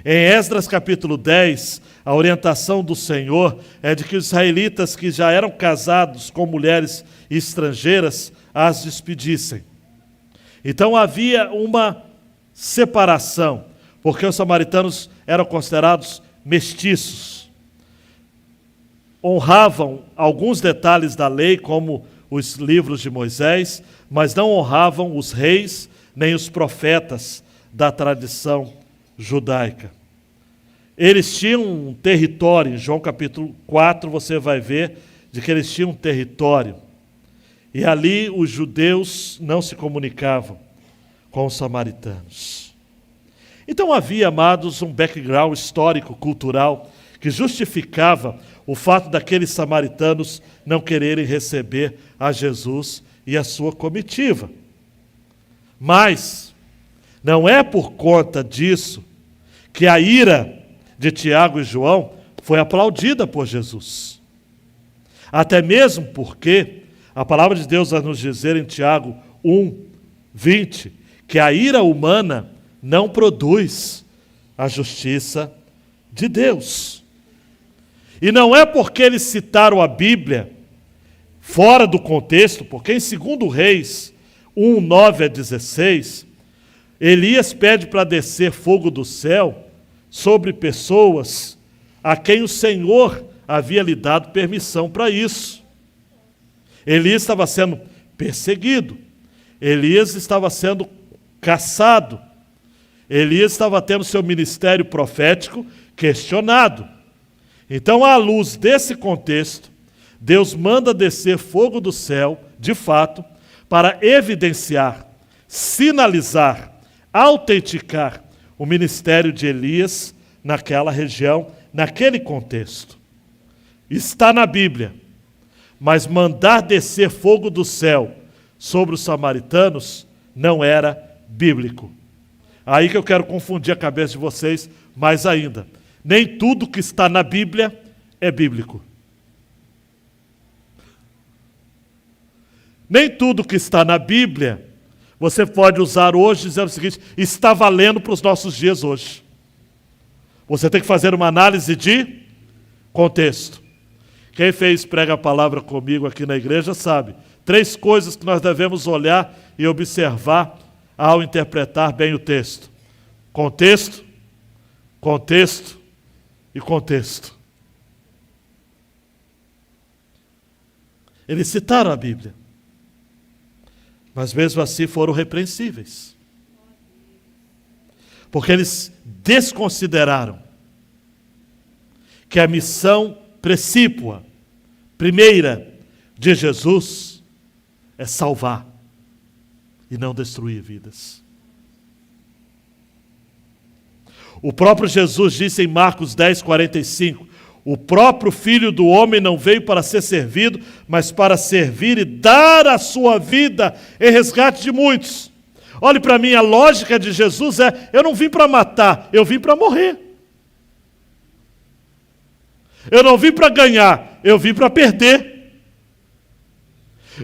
Em Esdras capítulo 10, a orientação do Senhor é de que os israelitas que já eram casados com mulheres estrangeiras as despedissem. Então havia uma separação, porque os samaritanos eram considerados mestiços. Honravam alguns detalhes da lei, como os livros de Moisés, mas não honravam os reis nem os profetas da tradição judaica. Eles tinham um território, em João capítulo 4 você vai ver de que eles tinham um território. E ali os judeus não se comunicavam com os samaritanos. Então havia, amados, um background histórico, cultural, que justificava o fato daqueles samaritanos não quererem receber a Jesus e a sua comitiva. Mas não é por conta disso que a ira de Tiago e João foi aplaudida por Jesus. Até mesmo porque a palavra de Deus vai nos dizer em Tiago 1:20 que a ira humana não produz a justiça de Deus. E não é porque eles citaram a Bíblia fora do contexto, porque em 2 Reis 1:9-16, Elias pede para descer fogo do céu sobre pessoas a quem o Senhor havia lhe dado permissão para isso. Elias estava sendo perseguido, Elias estava sendo caçado, Elias estava tendo seu ministério profético questionado. Então, à luz desse contexto, Deus manda descer fogo do céu, de fato, para evidenciar, sinalizar, autenticar o ministério de Elias naquela região, naquele contexto. Está na Bíblia, mas mandar descer fogo do céu sobre os samaritanos não era bíblico. Aí que eu quero confundir a cabeça de vocês mais ainda. Nem tudo que está na Bíblia é bíblico. Nem tudo que está na Bíblia você pode usar hoje dizendo o seguinte: está valendo para os nossos dias hoje. Você tem que fazer uma análise de contexto. Quem fez Prega a Palavra comigo aqui na igreja sabe. 3 coisas que nós devemos olhar e observar ao interpretar bem o texto: contexto, contexto e contexto. Eles citaram a Bíblia, mas mesmo assim foram repreensíveis, porque eles desconsideraram que a missão precípua, primeira, de Jesus é salvar e não destruir vidas. O próprio Jesus disse em Marcos 10:45, o próprio Filho do Homem não veio para ser servido, mas para servir e dar a sua vida em resgate de muitos. Olhe para mim, a lógica de Jesus é: eu não vim para matar, eu vim para morrer. Eu não vim para ganhar, eu vim para perder.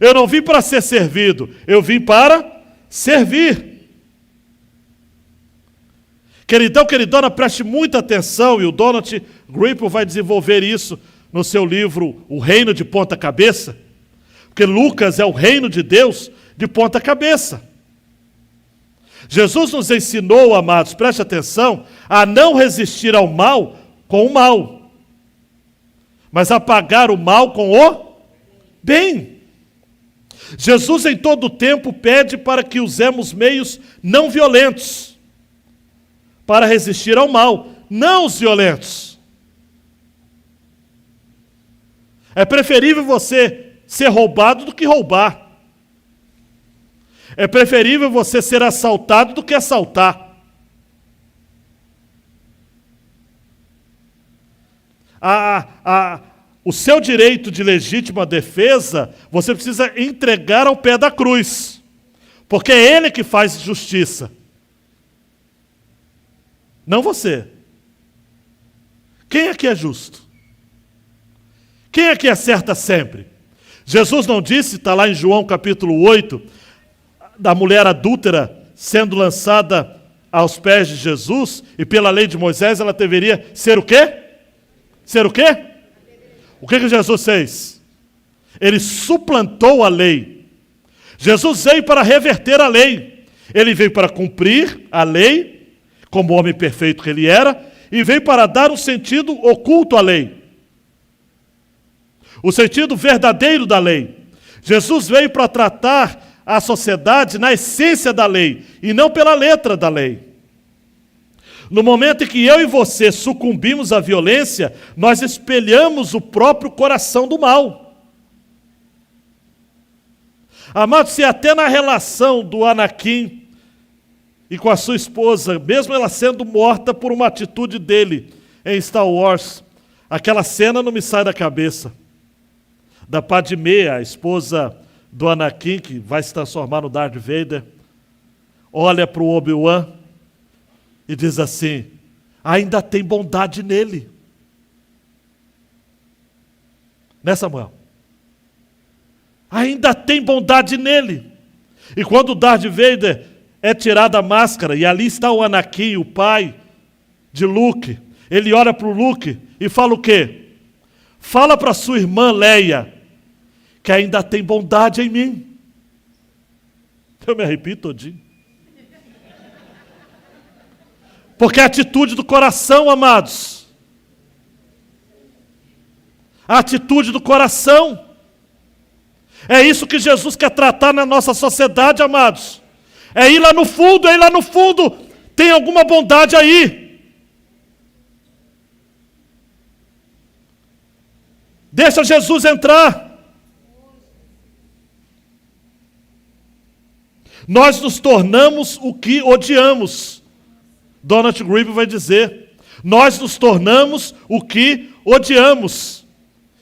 Eu não vim para ser servido, eu vim para servir. Queridão, queridona, preste muita atenção, e o Donald Grippo vai desenvolver isso no seu livro O Reino de Ponta Cabeça, porque Lucas é o reino de Deus de ponta cabeça. Jesus nos ensinou, amados, preste atenção, a não resistir ao mal com o mal, mas a pagar o mal com o bem. Jesus em todo o tempo pede para que usemos meios não violentos para resistir ao mal, não os violentos. É preferível você ser roubado do que roubar. É preferível você ser assaltado do que assaltar. O seu direito de legítima defesa, você precisa entregar ao pé da cruz, porque é Ele que faz justiça, não você. Quem aqui é justo? Quem aqui acerta sempre? Jesus não disse, está lá em João capítulo 8, da mulher adúltera sendo lançada aos pés de Jesus, e pela lei de Moisés ela deveria ser o quê? Ser o quê? O que Jesus fez? Ele suplantou a lei. Jesus veio para reverter a lei. Ele veio para cumprir a lei, como homem perfeito que ele era, e veio para dar um sentido oculto à lei. O sentido verdadeiro da lei. Jesus veio para tratar a sociedade na essência da lei, e não pela letra da lei. No momento em que eu e você sucumbimos à violência, nós espelhamos o próprio coração do mal. Amados, se até na relação do Anakin e com a sua esposa, mesmo ela sendo morta por uma atitude dele em Star Wars, aquela cena não me sai da cabeça, da Padmé, a esposa do Anakin, que vai se transformar no Darth Vader, olha para o Obi-Wan e diz assim: ainda tem bondade nele. Né, Samuel? Ainda tem bondade nele. E quando o Darth Vader é tirado a máscara, e ali está o Anakin, o pai de Luke, ele olha para o Luke e fala o quê? Fala para sua irmã Leia que ainda tem bondade em mim. Eu me arrepio todinho. Porque é a atitude do coração, amados. A atitude do coração. É isso que Jesus quer tratar na nossa sociedade, amados. É ir lá no fundo, tem alguma bondade aí. Deixa Jesus entrar. Nós nos tornamos o que odiamos. Donald Grippo vai dizer, nós nos tornamos o que odiamos.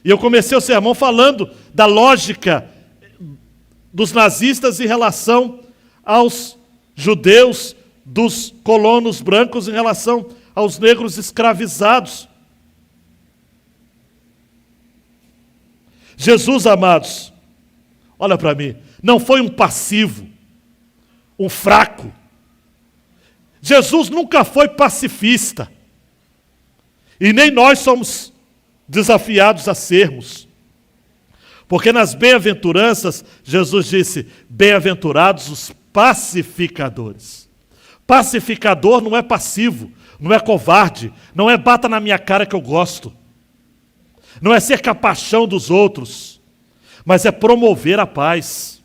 E eu comecei o sermão falando da lógica dos nazistas em relação aos judeus, dos colonos brancos em relação aos negros escravizados. Jesus, amados, olha para mim, não foi um passivo, um fraco. Jesus nunca foi pacifista. E nem nós somos desafiados a sermos. Porque nas bem-aventuranças, Jesus disse, bem-aventurados os pacificadores. Pacificador não é passivo, não é covarde, não é bata na minha cara que eu gosto. Não é ser capachão dos outros, mas é promover a paz.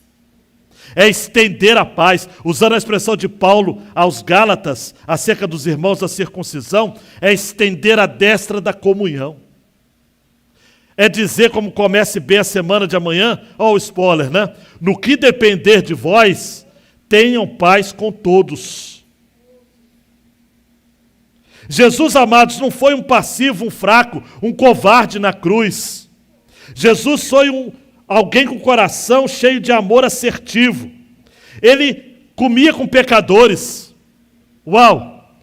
É estender a paz. Usando a expressão de Paulo aos Gálatas, acerca dos irmãos da circuncisão, é estender a destra da comunhão. É dizer, como comece bem a semana de amanhã, ó o spoiler, né? No que depender de vós, tenham paz com todos. Jesus, amados, não foi um passivo, um fraco, um covarde na cruz. Jesus foi alguém com o coração cheio de amor assertivo. Ele comia com pecadores. Uau!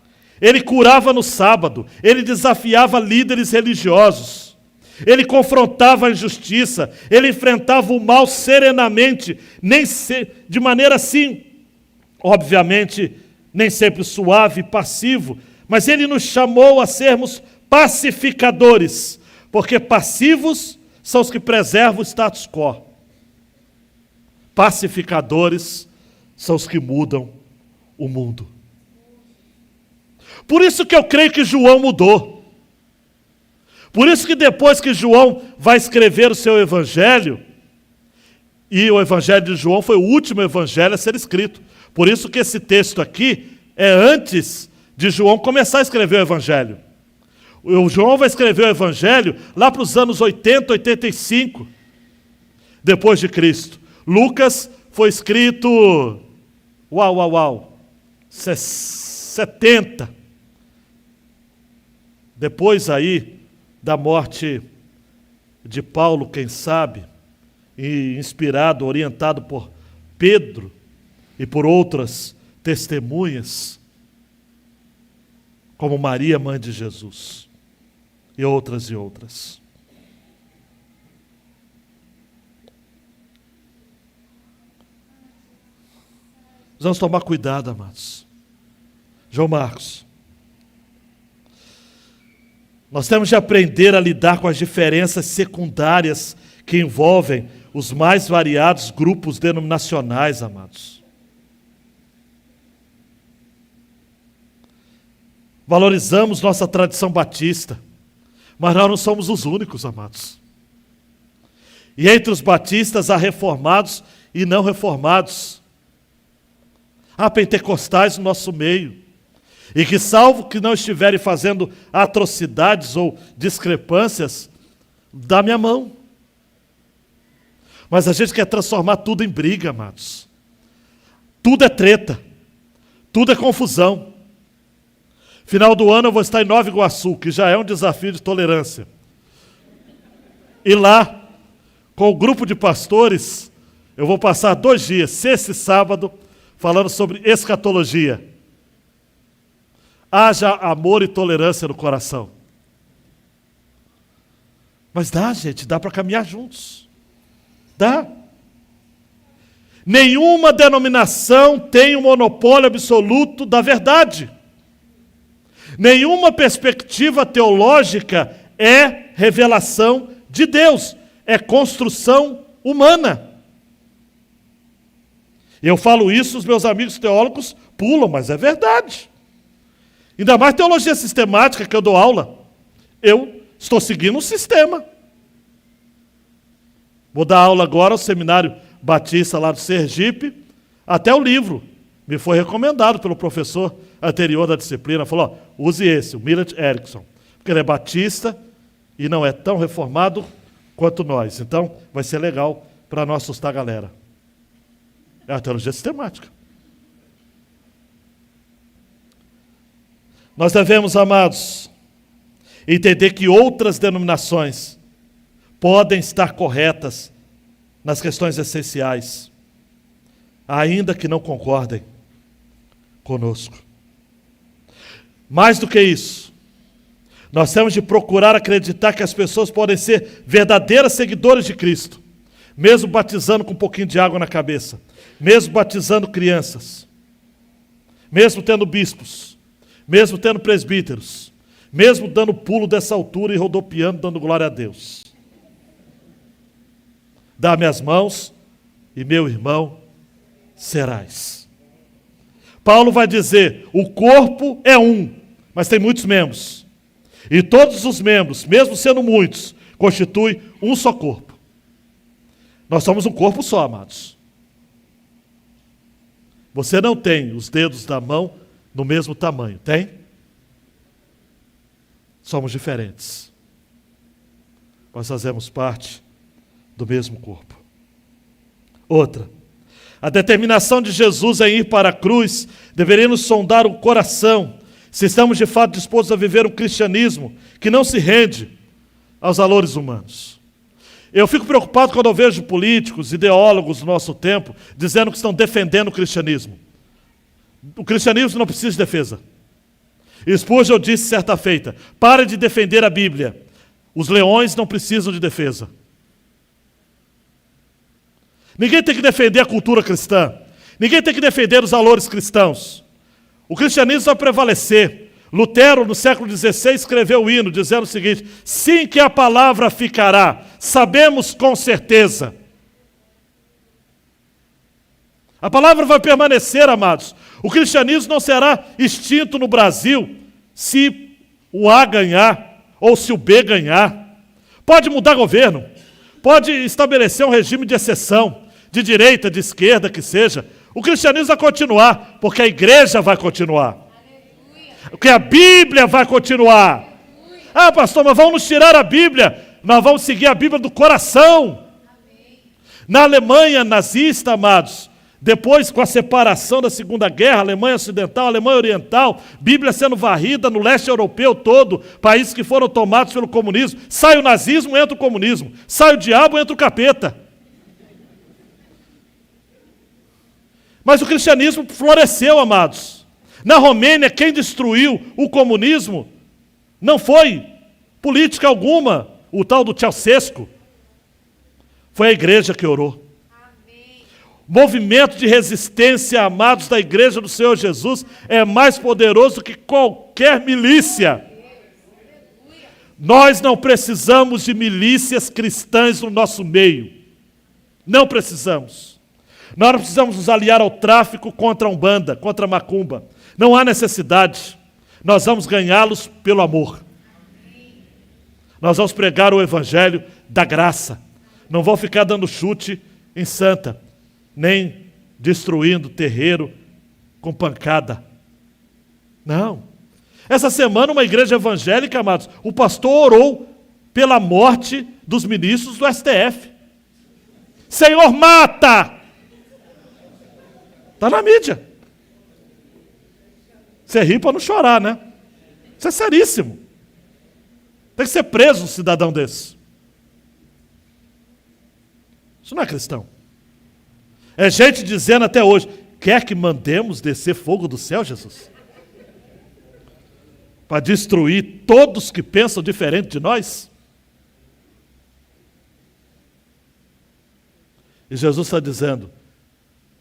Ele curava no sábado. Ele desafiava líderes religiosos. Ele confrontava a injustiça. Ele enfrentava o mal serenamente, de maneira assim, obviamente, nem sempre suave e passivo, mas ele nos chamou a sermos pacificadores, porque passivos são os que preservam o status quo. Pacificadores são os que mudam o mundo. Por isso que eu creio que João mudou. Por isso que depois que João vai escrever o seu evangelho, e o evangelho de João foi o último evangelho a ser escrito. Por isso que esse texto aqui é antes de João começar a escrever o evangelho. O João vai escrever o evangelho lá para os anos 80, 85, depois de Cristo. Lucas foi escrito, 70. Depois aí da morte de Paulo, quem sabe, e inspirado, orientado por Pedro e por outras testemunhas, como Maria, mãe de Jesus, e outras e outras. Vamos tomar cuidado, amados. João Marcos. Nós temos de aprender a lidar com as diferenças secundárias que envolvem os mais variados grupos denominacionais, amados. Valorizamos nossa tradição batista, mas nós não somos os únicos, amados. E entre os batistas há reformados e não reformados. Há pentecostais no nosso meio. E que, salvo que não estiverem fazendo atrocidades ou discrepâncias, dá minha mão. Mas a gente quer transformar tudo em briga, amados. Tudo é treta. Tudo é confusão. Final do ano eu vou estar em Nova Iguaçu, que já é um desafio de tolerância. E lá, com o grupo de pastores, eu vou passar 2 dias, sexta e sábado, falando sobre escatologia. Haja amor e tolerância no coração. Mas dá, gente, dá para caminhar juntos. Dá. Nenhuma denominação tem um monopólio absoluto da verdade. Nenhuma perspectiva teológica é revelação de Deus. É construção humana. Eu falo isso, os meus amigos teólogos pulam, mas é verdade. Ainda mais teologia sistemática, que eu dou aula. Eu estou seguindo um sistema. Vou dar aula agora ao Seminário Batista lá do Sergipe. Até o livro me foi recomendado pelo professor anterior da disciplina. Falou, use esse, o Millett Erickson. Porque ele é batista e não é tão reformado quanto nós. Então, vai ser legal para não assustar a galera. É a teologia sistemática. Nós devemos, amados, entender que outras denominações podem estar corretas nas questões essenciais, ainda que não concordem conosco. Mais do que isso, nós temos de procurar acreditar que as pessoas podem ser verdadeiras seguidoras de Cristo, mesmo batizando com um pouquinho de água na cabeça, mesmo batizando crianças. mesmo tendo bispos, mesmo tendo presbíteros, mesmo dando pulo dessa altura e rodopiando, dando glória a Deus. Dá-me as mãos e meu irmão serás. Paulo vai dizer, o corpo é um, mas tem muitos membros. E todos os membros, mesmo sendo muitos, constituem um só corpo. Nós somos um corpo só, amados. Você não tem os dedos da mão no mesmo tamanho, tem? Somos diferentes. Nós fazemos parte do mesmo corpo. Outra, a determinação de Jesus em ir para a cruz deveria nos sondar o coração, se estamos de fato dispostos a viver um cristianismo que não se rende aos valores humanos. Eu fico preocupado quando eu vejo políticos, ideólogos do nosso tempo, dizendo que estão defendendo o cristianismo. O cristianismo não precisa de defesa. Spurgeon disse certa feita, pare de defender a Bíblia. Os leões não precisam de defesa. Ninguém tem que defender a cultura cristã. Ninguém tem que defender os valores cristãos. O cristianismo vai prevalecer. Lutero, no século XVI, escreveu o hino dizendo o seguinte, sim que a palavra ficará, sabemos com certeza. A palavra vai permanecer, amados. O cristianismo não será extinto no Brasil se o A ganhar ou se o B ganhar. Pode mudar governo, pode estabelecer um regime de exceção, de direita, de esquerda, que seja. O cristianismo vai continuar, porque a igreja vai continuar. Porque a Bíblia vai continuar. Ah, pastor, mas vamos nos tirar a Bíblia. Nós vamos seguir a Bíblia do coração. Na Alemanha nazista, amados, depois com a separação da Segunda Guerra, Alemanha Ocidental, Alemanha Oriental, Bíblia sendo varrida no leste europeu todo, países que foram tomados pelo comunismo, sai o nazismo, entra o comunismo, sai o diabo, entra o capeta. Mas o cristianismo floresceu, amados. Na Romênia, quem destruiu o comunismo não foi política alguma, o tal do Ceausescu. Foi a igreja que orou. Amém. O movimento de resistência, amados, da igreja do Senhor Jesus é mais poderoso que qualquer milícia. Nós não precisamos de milícias cristãs no nosso meio. Não precisamos. Nós não precisamos nos aliar ao tráfico contra a Umbanda, contra a Macumba. Não há necessidade. Nós vamos ganhá-los pelo amor. Nós vamos pregar o evangelho da graça. Não vão ficar dando chute em santa, nem destruindo terreiro com pancada. Não. Essa semana, uma igreja evangélica, amados, o pastor orou pela morte dos ministros do STF. Senhor, mata! Está na mídia. Você ri para não chorar, né? Isso é seríssimo. Tem que ser preso um cidadão desse. Isso não é cristão. É gente dizendo até hoje, quer que mandemos descer fogo do céu, Jesus? Para destruir todos que pensam diferente de nós? E Jesus está dizendo,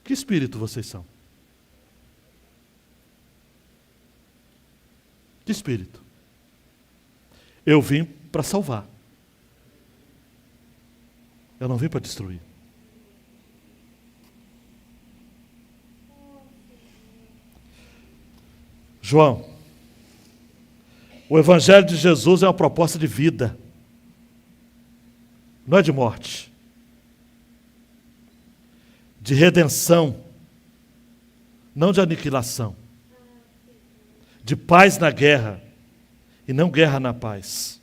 que espírito vocês são? De espírito. Eu vim para salvar. Eu não vim para destruir. João, o Evangelho de Jesus é uma proposta de vida. Não é de morte. De redenção. Não de aniquilação. De paz na guerra e não guerra na paz.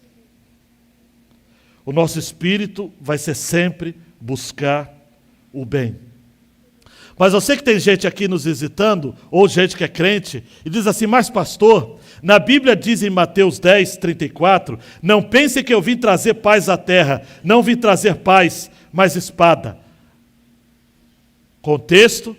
O nosso espírito vai ser sempre buscar o bem. Mas eu sei que tem gente aqui nos visitando, ou gente que é crente, e diz assim, mas pastor, na Bíblia diz em Mateus 10, 34, não pense que eu vim trazer paz à terra, não vim trazer paz, mas espada. Contexto,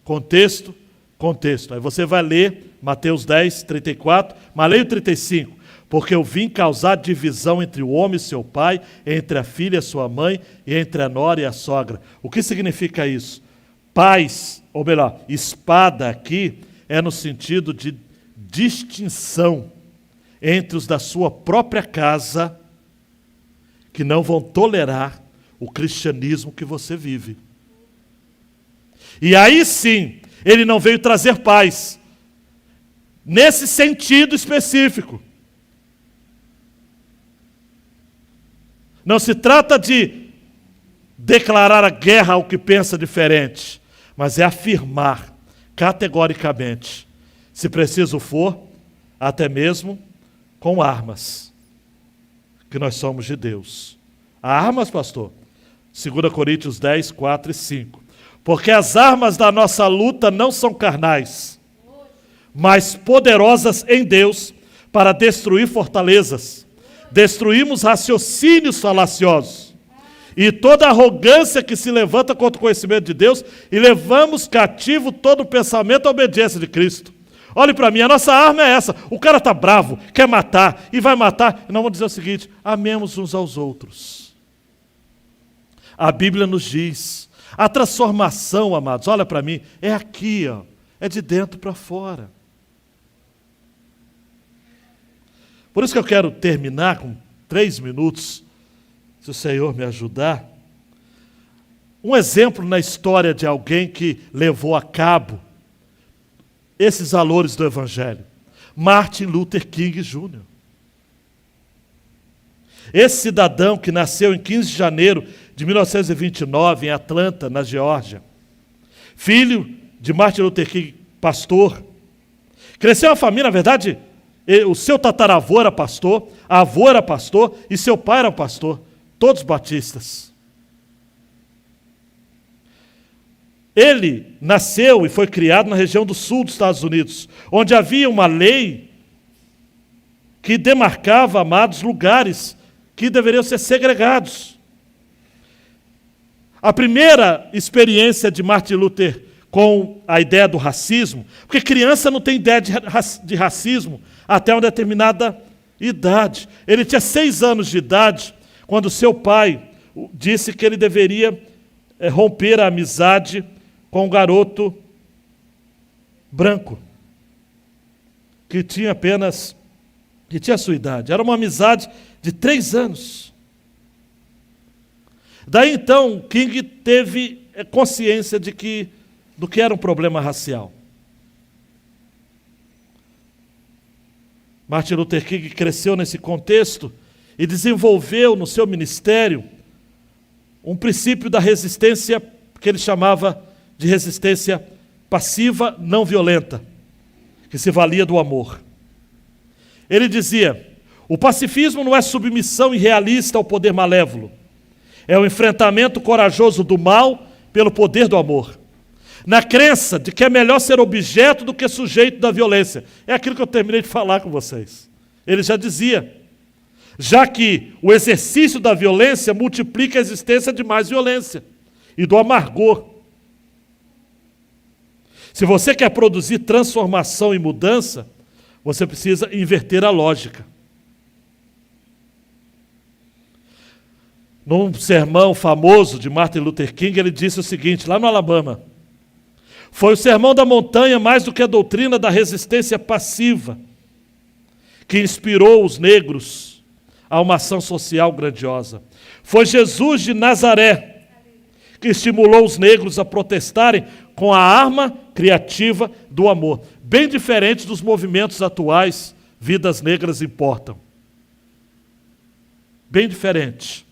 contexto, contexto. Aí você vai ler Mateus 10, 34, mas leia o 35. Porque eu vim causar divisão entre o homem e seu pai, entre a filha e a sua mãe, e entre a nora e a sogra. O que significa isso? Paz, ou melhor, espada aqui, é no sentido de distinção entre os da sua própria casa, que não vão tolerar o cristianismo que você vive. E aí sim, ele não veio trazer paz, nesse sentido específico. Não se trata de declarar a guerra ao que pensa diferente, mas é afirmar categoricamente, se preciso for, até mesmo com armas, que nós somos de Deus. Armas, pastor? 2 Coríntios 10, 4 e 5. Porque as armas da nossa luta não são carnais, mas poderosas em Deus para destruir fortalezas. Destruímos raciocínios falaciosos e toda arrogância que se levanta contra o conhecimento de Deus, e levamos cativo todo o pensamento à obediência de Cristo. Olhe para mim, a nossa arma é essa. O cara está bravo, quer matar e vai matar. E nós vamos dizer o seguinte: amemos uns aos outros. A Bíblia nos diz, a transformação, amados, olha para mim, é aqui, ó, é de dentro para fora. Por isso que eu quero terminar com 3 minutos, se o Senhor me ajudar. Um exemplo na história de alguém que levou a cabo esses valores do Evangelho. Martin Luther King Jr. Esse cidadão que nasceu em 15 de janeiro de 1929 em Atlanta, na Geórgia, filho de Martin Luther King, pastor, cresceu uma família, na verdade, o seu tataravô era pastor, a avô era pastor e seu pai era pastor, todos batistas. Ele nasceu e foi criado na região do sul dos Estados Unidos, onde havia uma lei que demarcava, amados, lugares que deveriam ser segregados. A primeira experiência de Martin Luther com a ideia do racismo, porque criança não tem ideia de racismo até uma determinada idade. Ele tinha 6 anos de idade quando seu pai disse que ele deveria romper a amizade com um garoto branco, que tinha a sua idade. Era uma amizade de 3 anos. Daí então, King teve consciência do que era um problema racial. Martin Luther King cresceu nesse contexto e desenvolveu no seu ministério um princípio da resistência que ele chamava de resistência passiva não violenta, que se valia do amor. Ele dizia: o pacifismo não é submissão irrealista ao poder malévolo, é o enfrentamento corajoso do mal pelo poder do amor, na crença de que é melhor ser objeto do que sujeito da violência. É aquilo que eu terminei de falar com vocês. Ele já dizia, já que o exercício da violência multiplica a existência de mais violência e do amargor. Se você quer produzir transformação e mudança, você precisa inverter a lógica. Num sermão famoso de Martin Luther King, ele disse o seguinte, lá no Alabama: foi o sermão da montanha mais do que a doutrina da resistência passiva que inspirou os negros a uma ação social grandiosa. Foi Jesus de Nazaré que estimulou os negros a protestarem com a arma criativa do amor. Bem diferente dos movimentos atuais, vidas negras importam. Bem diferente.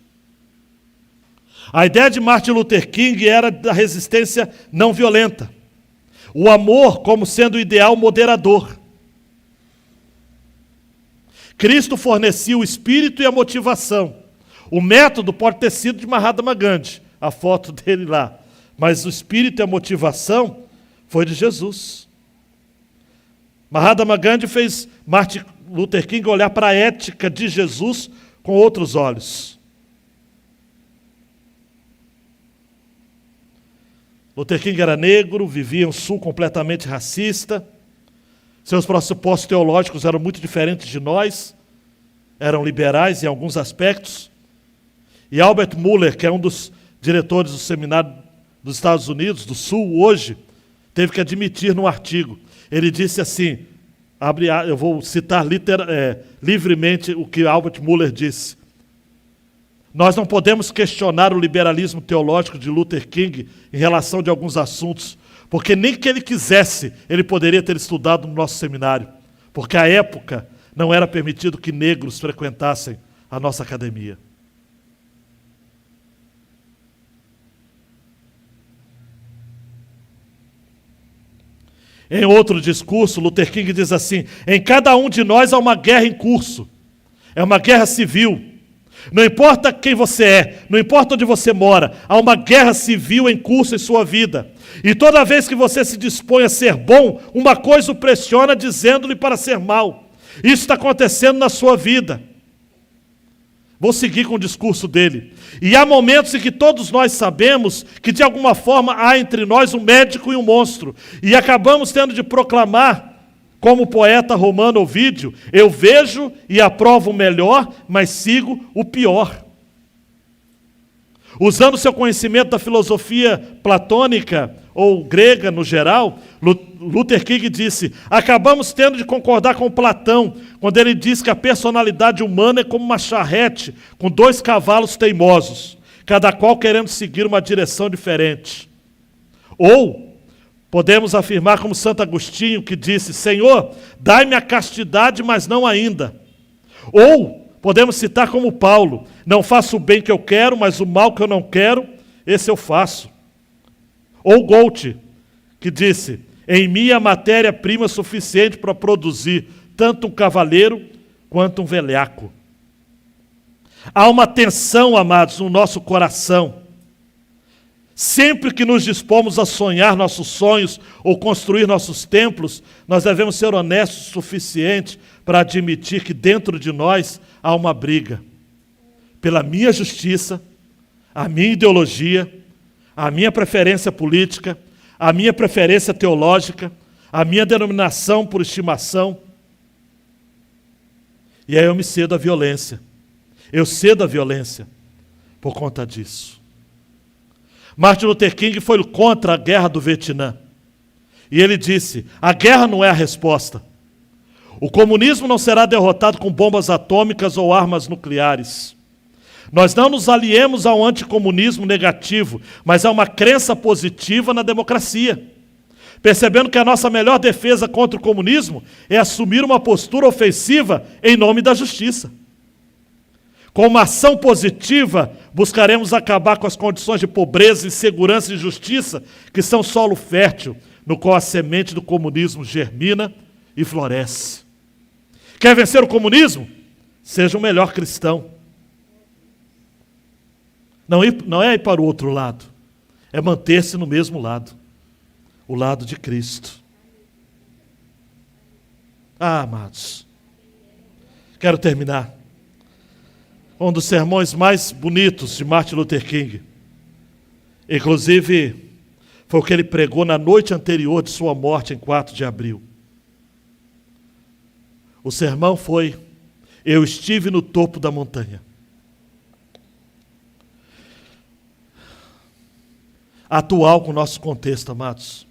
A ideia de Martin Luther King era da resistência não violenta. O amor como sendo o ideal moderador. Cristo fornecia o espírito e a motivação. O método pode ter sido de Mahatma Gandhi, a foto dele lá. Mas o espírito e a motivação foi de Jesus. Mahatma Gandhi fez Martin Luther King olhar para a ética de Jesus com outros olhos. Luther King era negro, vivia em um sul completamente racista. Seus pressupostos teológicos eram muito diferentes de nós. Eram liberais em alguns aspectos. E Albert Muller, que é um dos diretores do seminário dos Estados Unidos, do Sul, hoje, teve que admitir num artigo Ele disse assim, eu vou citar livremente o que Albert Muller disse. Nós não podemos questionar o liberalismo teológico de Luther King em relação de alguns assuntos, porque nem que ele quisesse, ele poderia ter estudado no nosso seminário, porque à época não era permitido que negros frequentassem a nossa academia. Em outro discurso, Luther King diz assim: em cada um de nós há uma guerra em curso. É uma guerra civil. Não importa quem você é, não importa onde você mora, há uma guerra civil em curso em sua vida. E toda vez que você se dispõe a ser bom, uma coisa o pressiona dizendo-lhe para ser mal. Isso está acontecendo na sua vida. Vou seguir com o discurso dele. E há momentos em que todos nós sabemos que de alguma forma há entre nós um médico e um monstro. E acabamos tendo de proclamar, como o poeta romano Ovídio, eu vejo e aprovo o melhor, mas sigo o pior. Usando seu conhecimento da filosofia platônica ou grega no geral, Luther King disse: acabamos tendo de concordar com Platão, quando ele diz que a personalidade humana é como uma charrete com 2 cavalos teimosos, cada qual querendo seguir uma direção diferente. Ou podemos afirmar como Santo Agostinho, que disse: Senhor, dai-me a castidade, mas não ainda. Ou podemos citar como Paulo: não faço o bem que eu quero, mas o mal que eu não quero, esse eu faço. Ou Goethe, que disse: em mim a matéria-prima suficiente para produzir tanto um cavaleiro quanto um velhaco. Há uma tensão, amados, no nosso coração. Sempre que nos dispomos a sonhar nossos sonhos ou construir nossos templos, nós devemos ser honestos o suficiente para admitir que dentro de nós há uma briga pela minha justiça, a minha ideologia, a minha preferência política, a minha preferência teológica, a minha denominação por estimação. E aí eu me cedo à violência. Eu cedo à violência por conta disso. Martin Luther King foi contra a guerra do Vietnã. E ele disse: a guerra não é a resposta. O comunismo não será derrotado com bombas atômicas ou armas nucleares. Nós não nos aliemos ao anticomunismo negativo, mas a uma crença positiva na democracia. Percebendo que a nossa melhor defesa contra o comunismo é assumir uma postura ofensiva em nome da justiça. Com uma ação positiva, buscaremos acabar com as condições de pobreza, insegurança e injustiça que são solo fértil, no qual a semente do comunismo germina e floresce. Quer vencer o comunismo? Seja o melhor cristão. Não é ir para o outro lado, é manter-se no mesmo lado, o lado de Cristo. Amados, quero terminar. Um dos sermões mais bonitos de Martin Luther King, inclusive foi o que ele pregou na noite anterior de sua morte, em 4 de abril. O sermão foi: eu estive no topo da montanha. Atual com o nosso contexto, amados.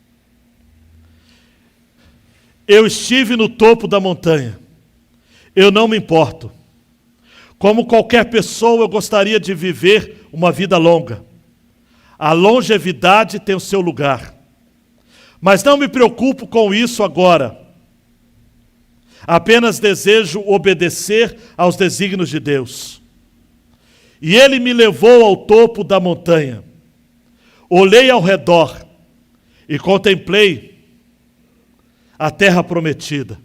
Eu estive no topo da montanha. Eu não me importo. Como qualquer pessoa, eu gostaria de viver uma vida longa. A longevidade tem o seu lugar. Mas não me preocupo com isso agora. Apenas desejo obedecer aos desígnios de Deus. E Ele me levou ao topo da montanha. Olhei ao redor e contemplei a terra prometida.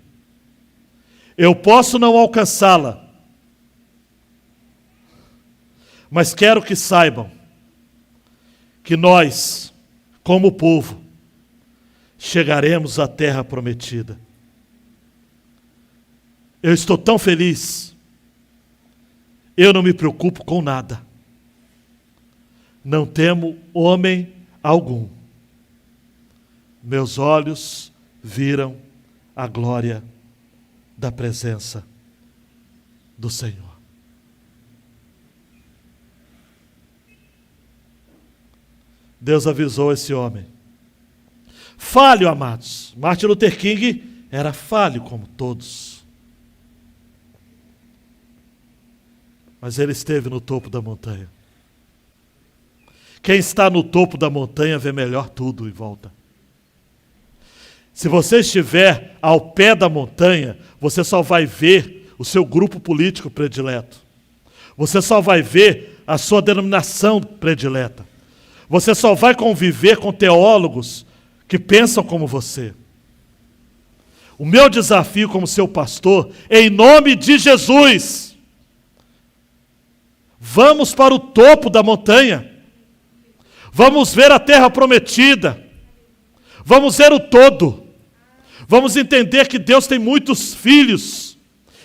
Eu posso não alcançá-la, mas quero que saibam que nós, como povo, chegaremos à terra prometida. Eu estou tão feliz, eu não me preocupo com nada. Não temo homem algum. Meus olhos viram a glória da presença do Senhor. Deus avisou esse homem falho, amados. Martin Luther King era falho como todos. Mas ele esteve no topo da montanha. Quem está no topo da montanha vê melhor tudo em volta. Se você estiver ao pé da montanha, você só vai ver o seu grupo político predileto. Você só vai ver a sua denominação predileta. Você só vai conviver com teólogos que pensam como você. O meu desafio como seu pastor, em nome de Jesus, vamos para o topo da montanha. Vamos ver a terra prometida. Vamos ver o todo. Vamos entender que Deus tem muitos filhos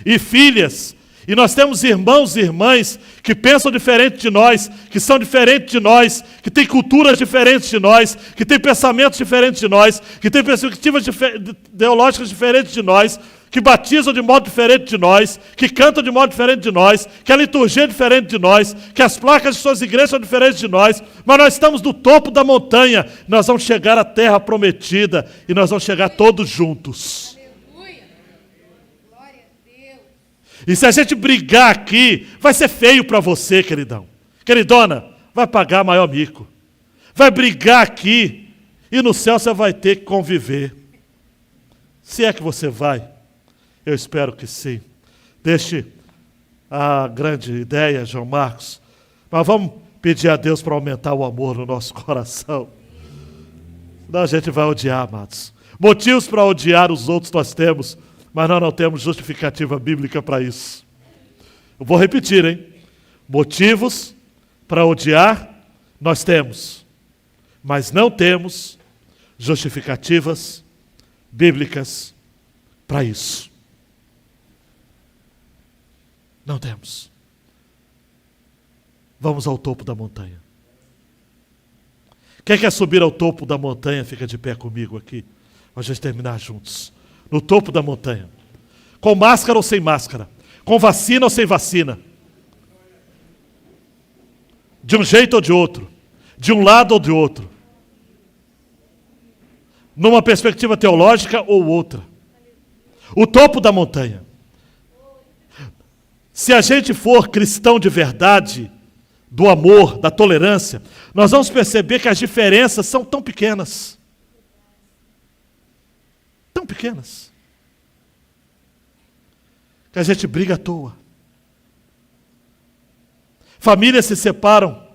e filhas. E nós temos irmãos e irmãs que pensam diferente de nós, que são diferentes de nós, que têm culturas diferentes de nós, que têm pensamentos diferentes de nós, que têm perspectivas ideológicas diferentes de nós, que batizam de modo diferente de nós, que cantam de modo diferente de nós, que a liturgia é diferente de nós, que as placas de suas igrejas são diferentes de nós, mas nós estamos no topo da montanha, nós vamos chegar à terra prometida e nós vamos chegar todos juntos. Aleluia! Glória a Deus! E se a gente brigar aqui, vai ser feio para você, queridão. Queridona, vai pagar maior mico. Vai brigar aqui e no céu você vai ter que conviver. Se é que você vai. Eu espero que sim. Deixe a grande ideia, João Marcos. Mas vamos pedir a Deus para aumentar o amor no nosso coração. Senão a gente vai odiar, amados. Motivos para odiar os outros nós temos, mas nós não temos justificativa bíblica para isso. Eu vou repetir, hein? Motivos para odiar nós temos, mas não temos justificativas bíblicas para isso. Não temos. Vamos ao topo da montanha. Quem quer subir ao topo da montanha, fica de pé comigo aqui. Nós vamos terminar juntos. No topo da montanha. Com máscara ou sem máscara. Com vacina ou sem vacina. De um jeito ou de outro. De um lado ou de outro. Numa perspectiva teológica ou outra. O topo da montanha. Se a gente for cristão de verdade, do amor, da tolerância, nós vamos perceber que as diferenças são tão pequenas. Tão pequenas. Que a gente briga à toa. Famílias se separam.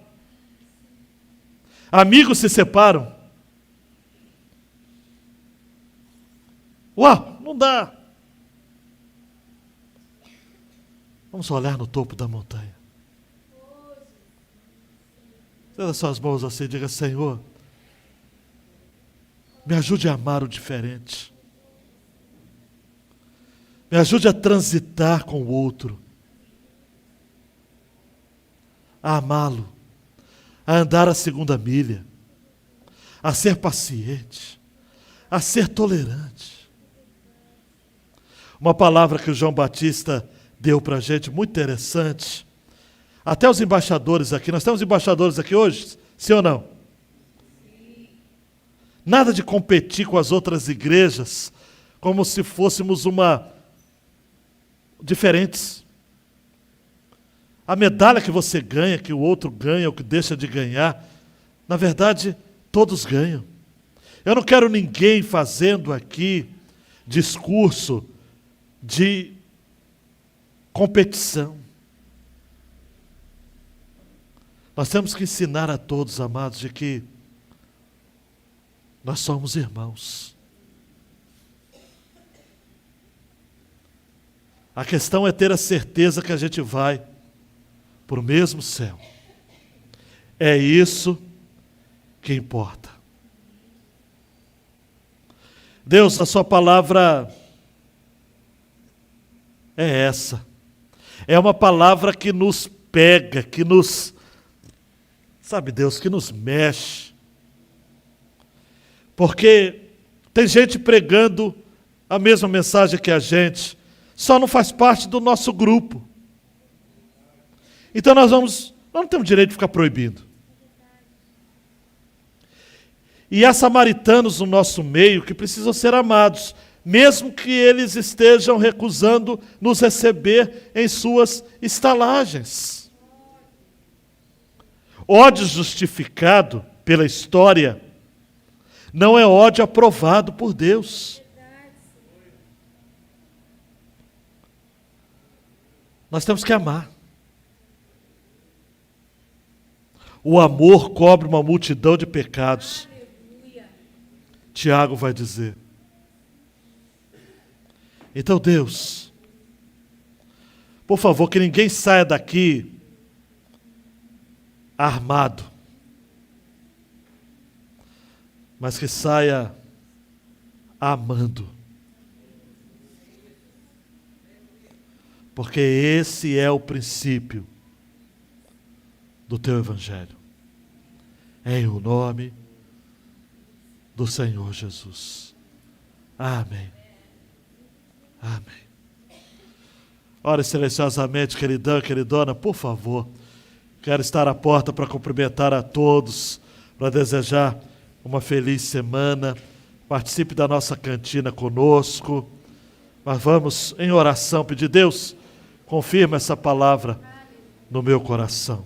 Amigos se separam. Uau, não dá. Vamos olhar no topo da montanha. Estenda suas mãos assim e diga: Senhor, me ajude a amar o diferente. Me ajude a transitar com o outro. A amá-lo. A andar a segunda milha. A ser paciente. A ser tolerante. Uma palavra que o João Batista deu para a gente, muito interessante. Até os embaixadores aqui, nós temos embaixadores aqui hoje? Sim ou não? Sim. Nada de competir com as outras igrejas, como se fôssemos diferentes. A medalha que você ganha, que o outro ganha, ou que deixa de ganhar, na verdade, todos ganham. Eu não quero ninguém fazendo aqui discurso de competição. Nós temos que ensinar a todos, amados, de que nós somos irmãos. A questão é ter a certeza que a gente vai para o mesmo céu. É isso que importa. Deus, a sua palavra é essa. É uma palavra que nos pega, que nos, sabe Deus, que nos mexe. Porque tem gente pregando a mesma mensagem que a gente, só não faz parte do nosso grupo. Então nós não temos direito de ficar proibindo. E há samaritanos no nosso meio que precisam ser amados, mesmo que eles estejam recusando nos receber em suas estalagens. Ódio justificado pela história não é ódio aprovado por Deus. Nós temos que amar. O amor cobre uma multidão de pecados. Tiago vai dizer. Então, Deus, por favor, que ninguém saia daqui armado, mas que saia amando. Porque esse é o princípio do teu evangelho. Em o nome do Senhor Jesus. Amém. Amém. Ore silenciosamente, queridão, queridona, por favor. Quero estar à porta para cumprimentar a todos, para desejar uma feliz semana. Participe da nossa cantina conosco. Mas vamos em oração pedir, Deus, confirma essa palavra no meu coração.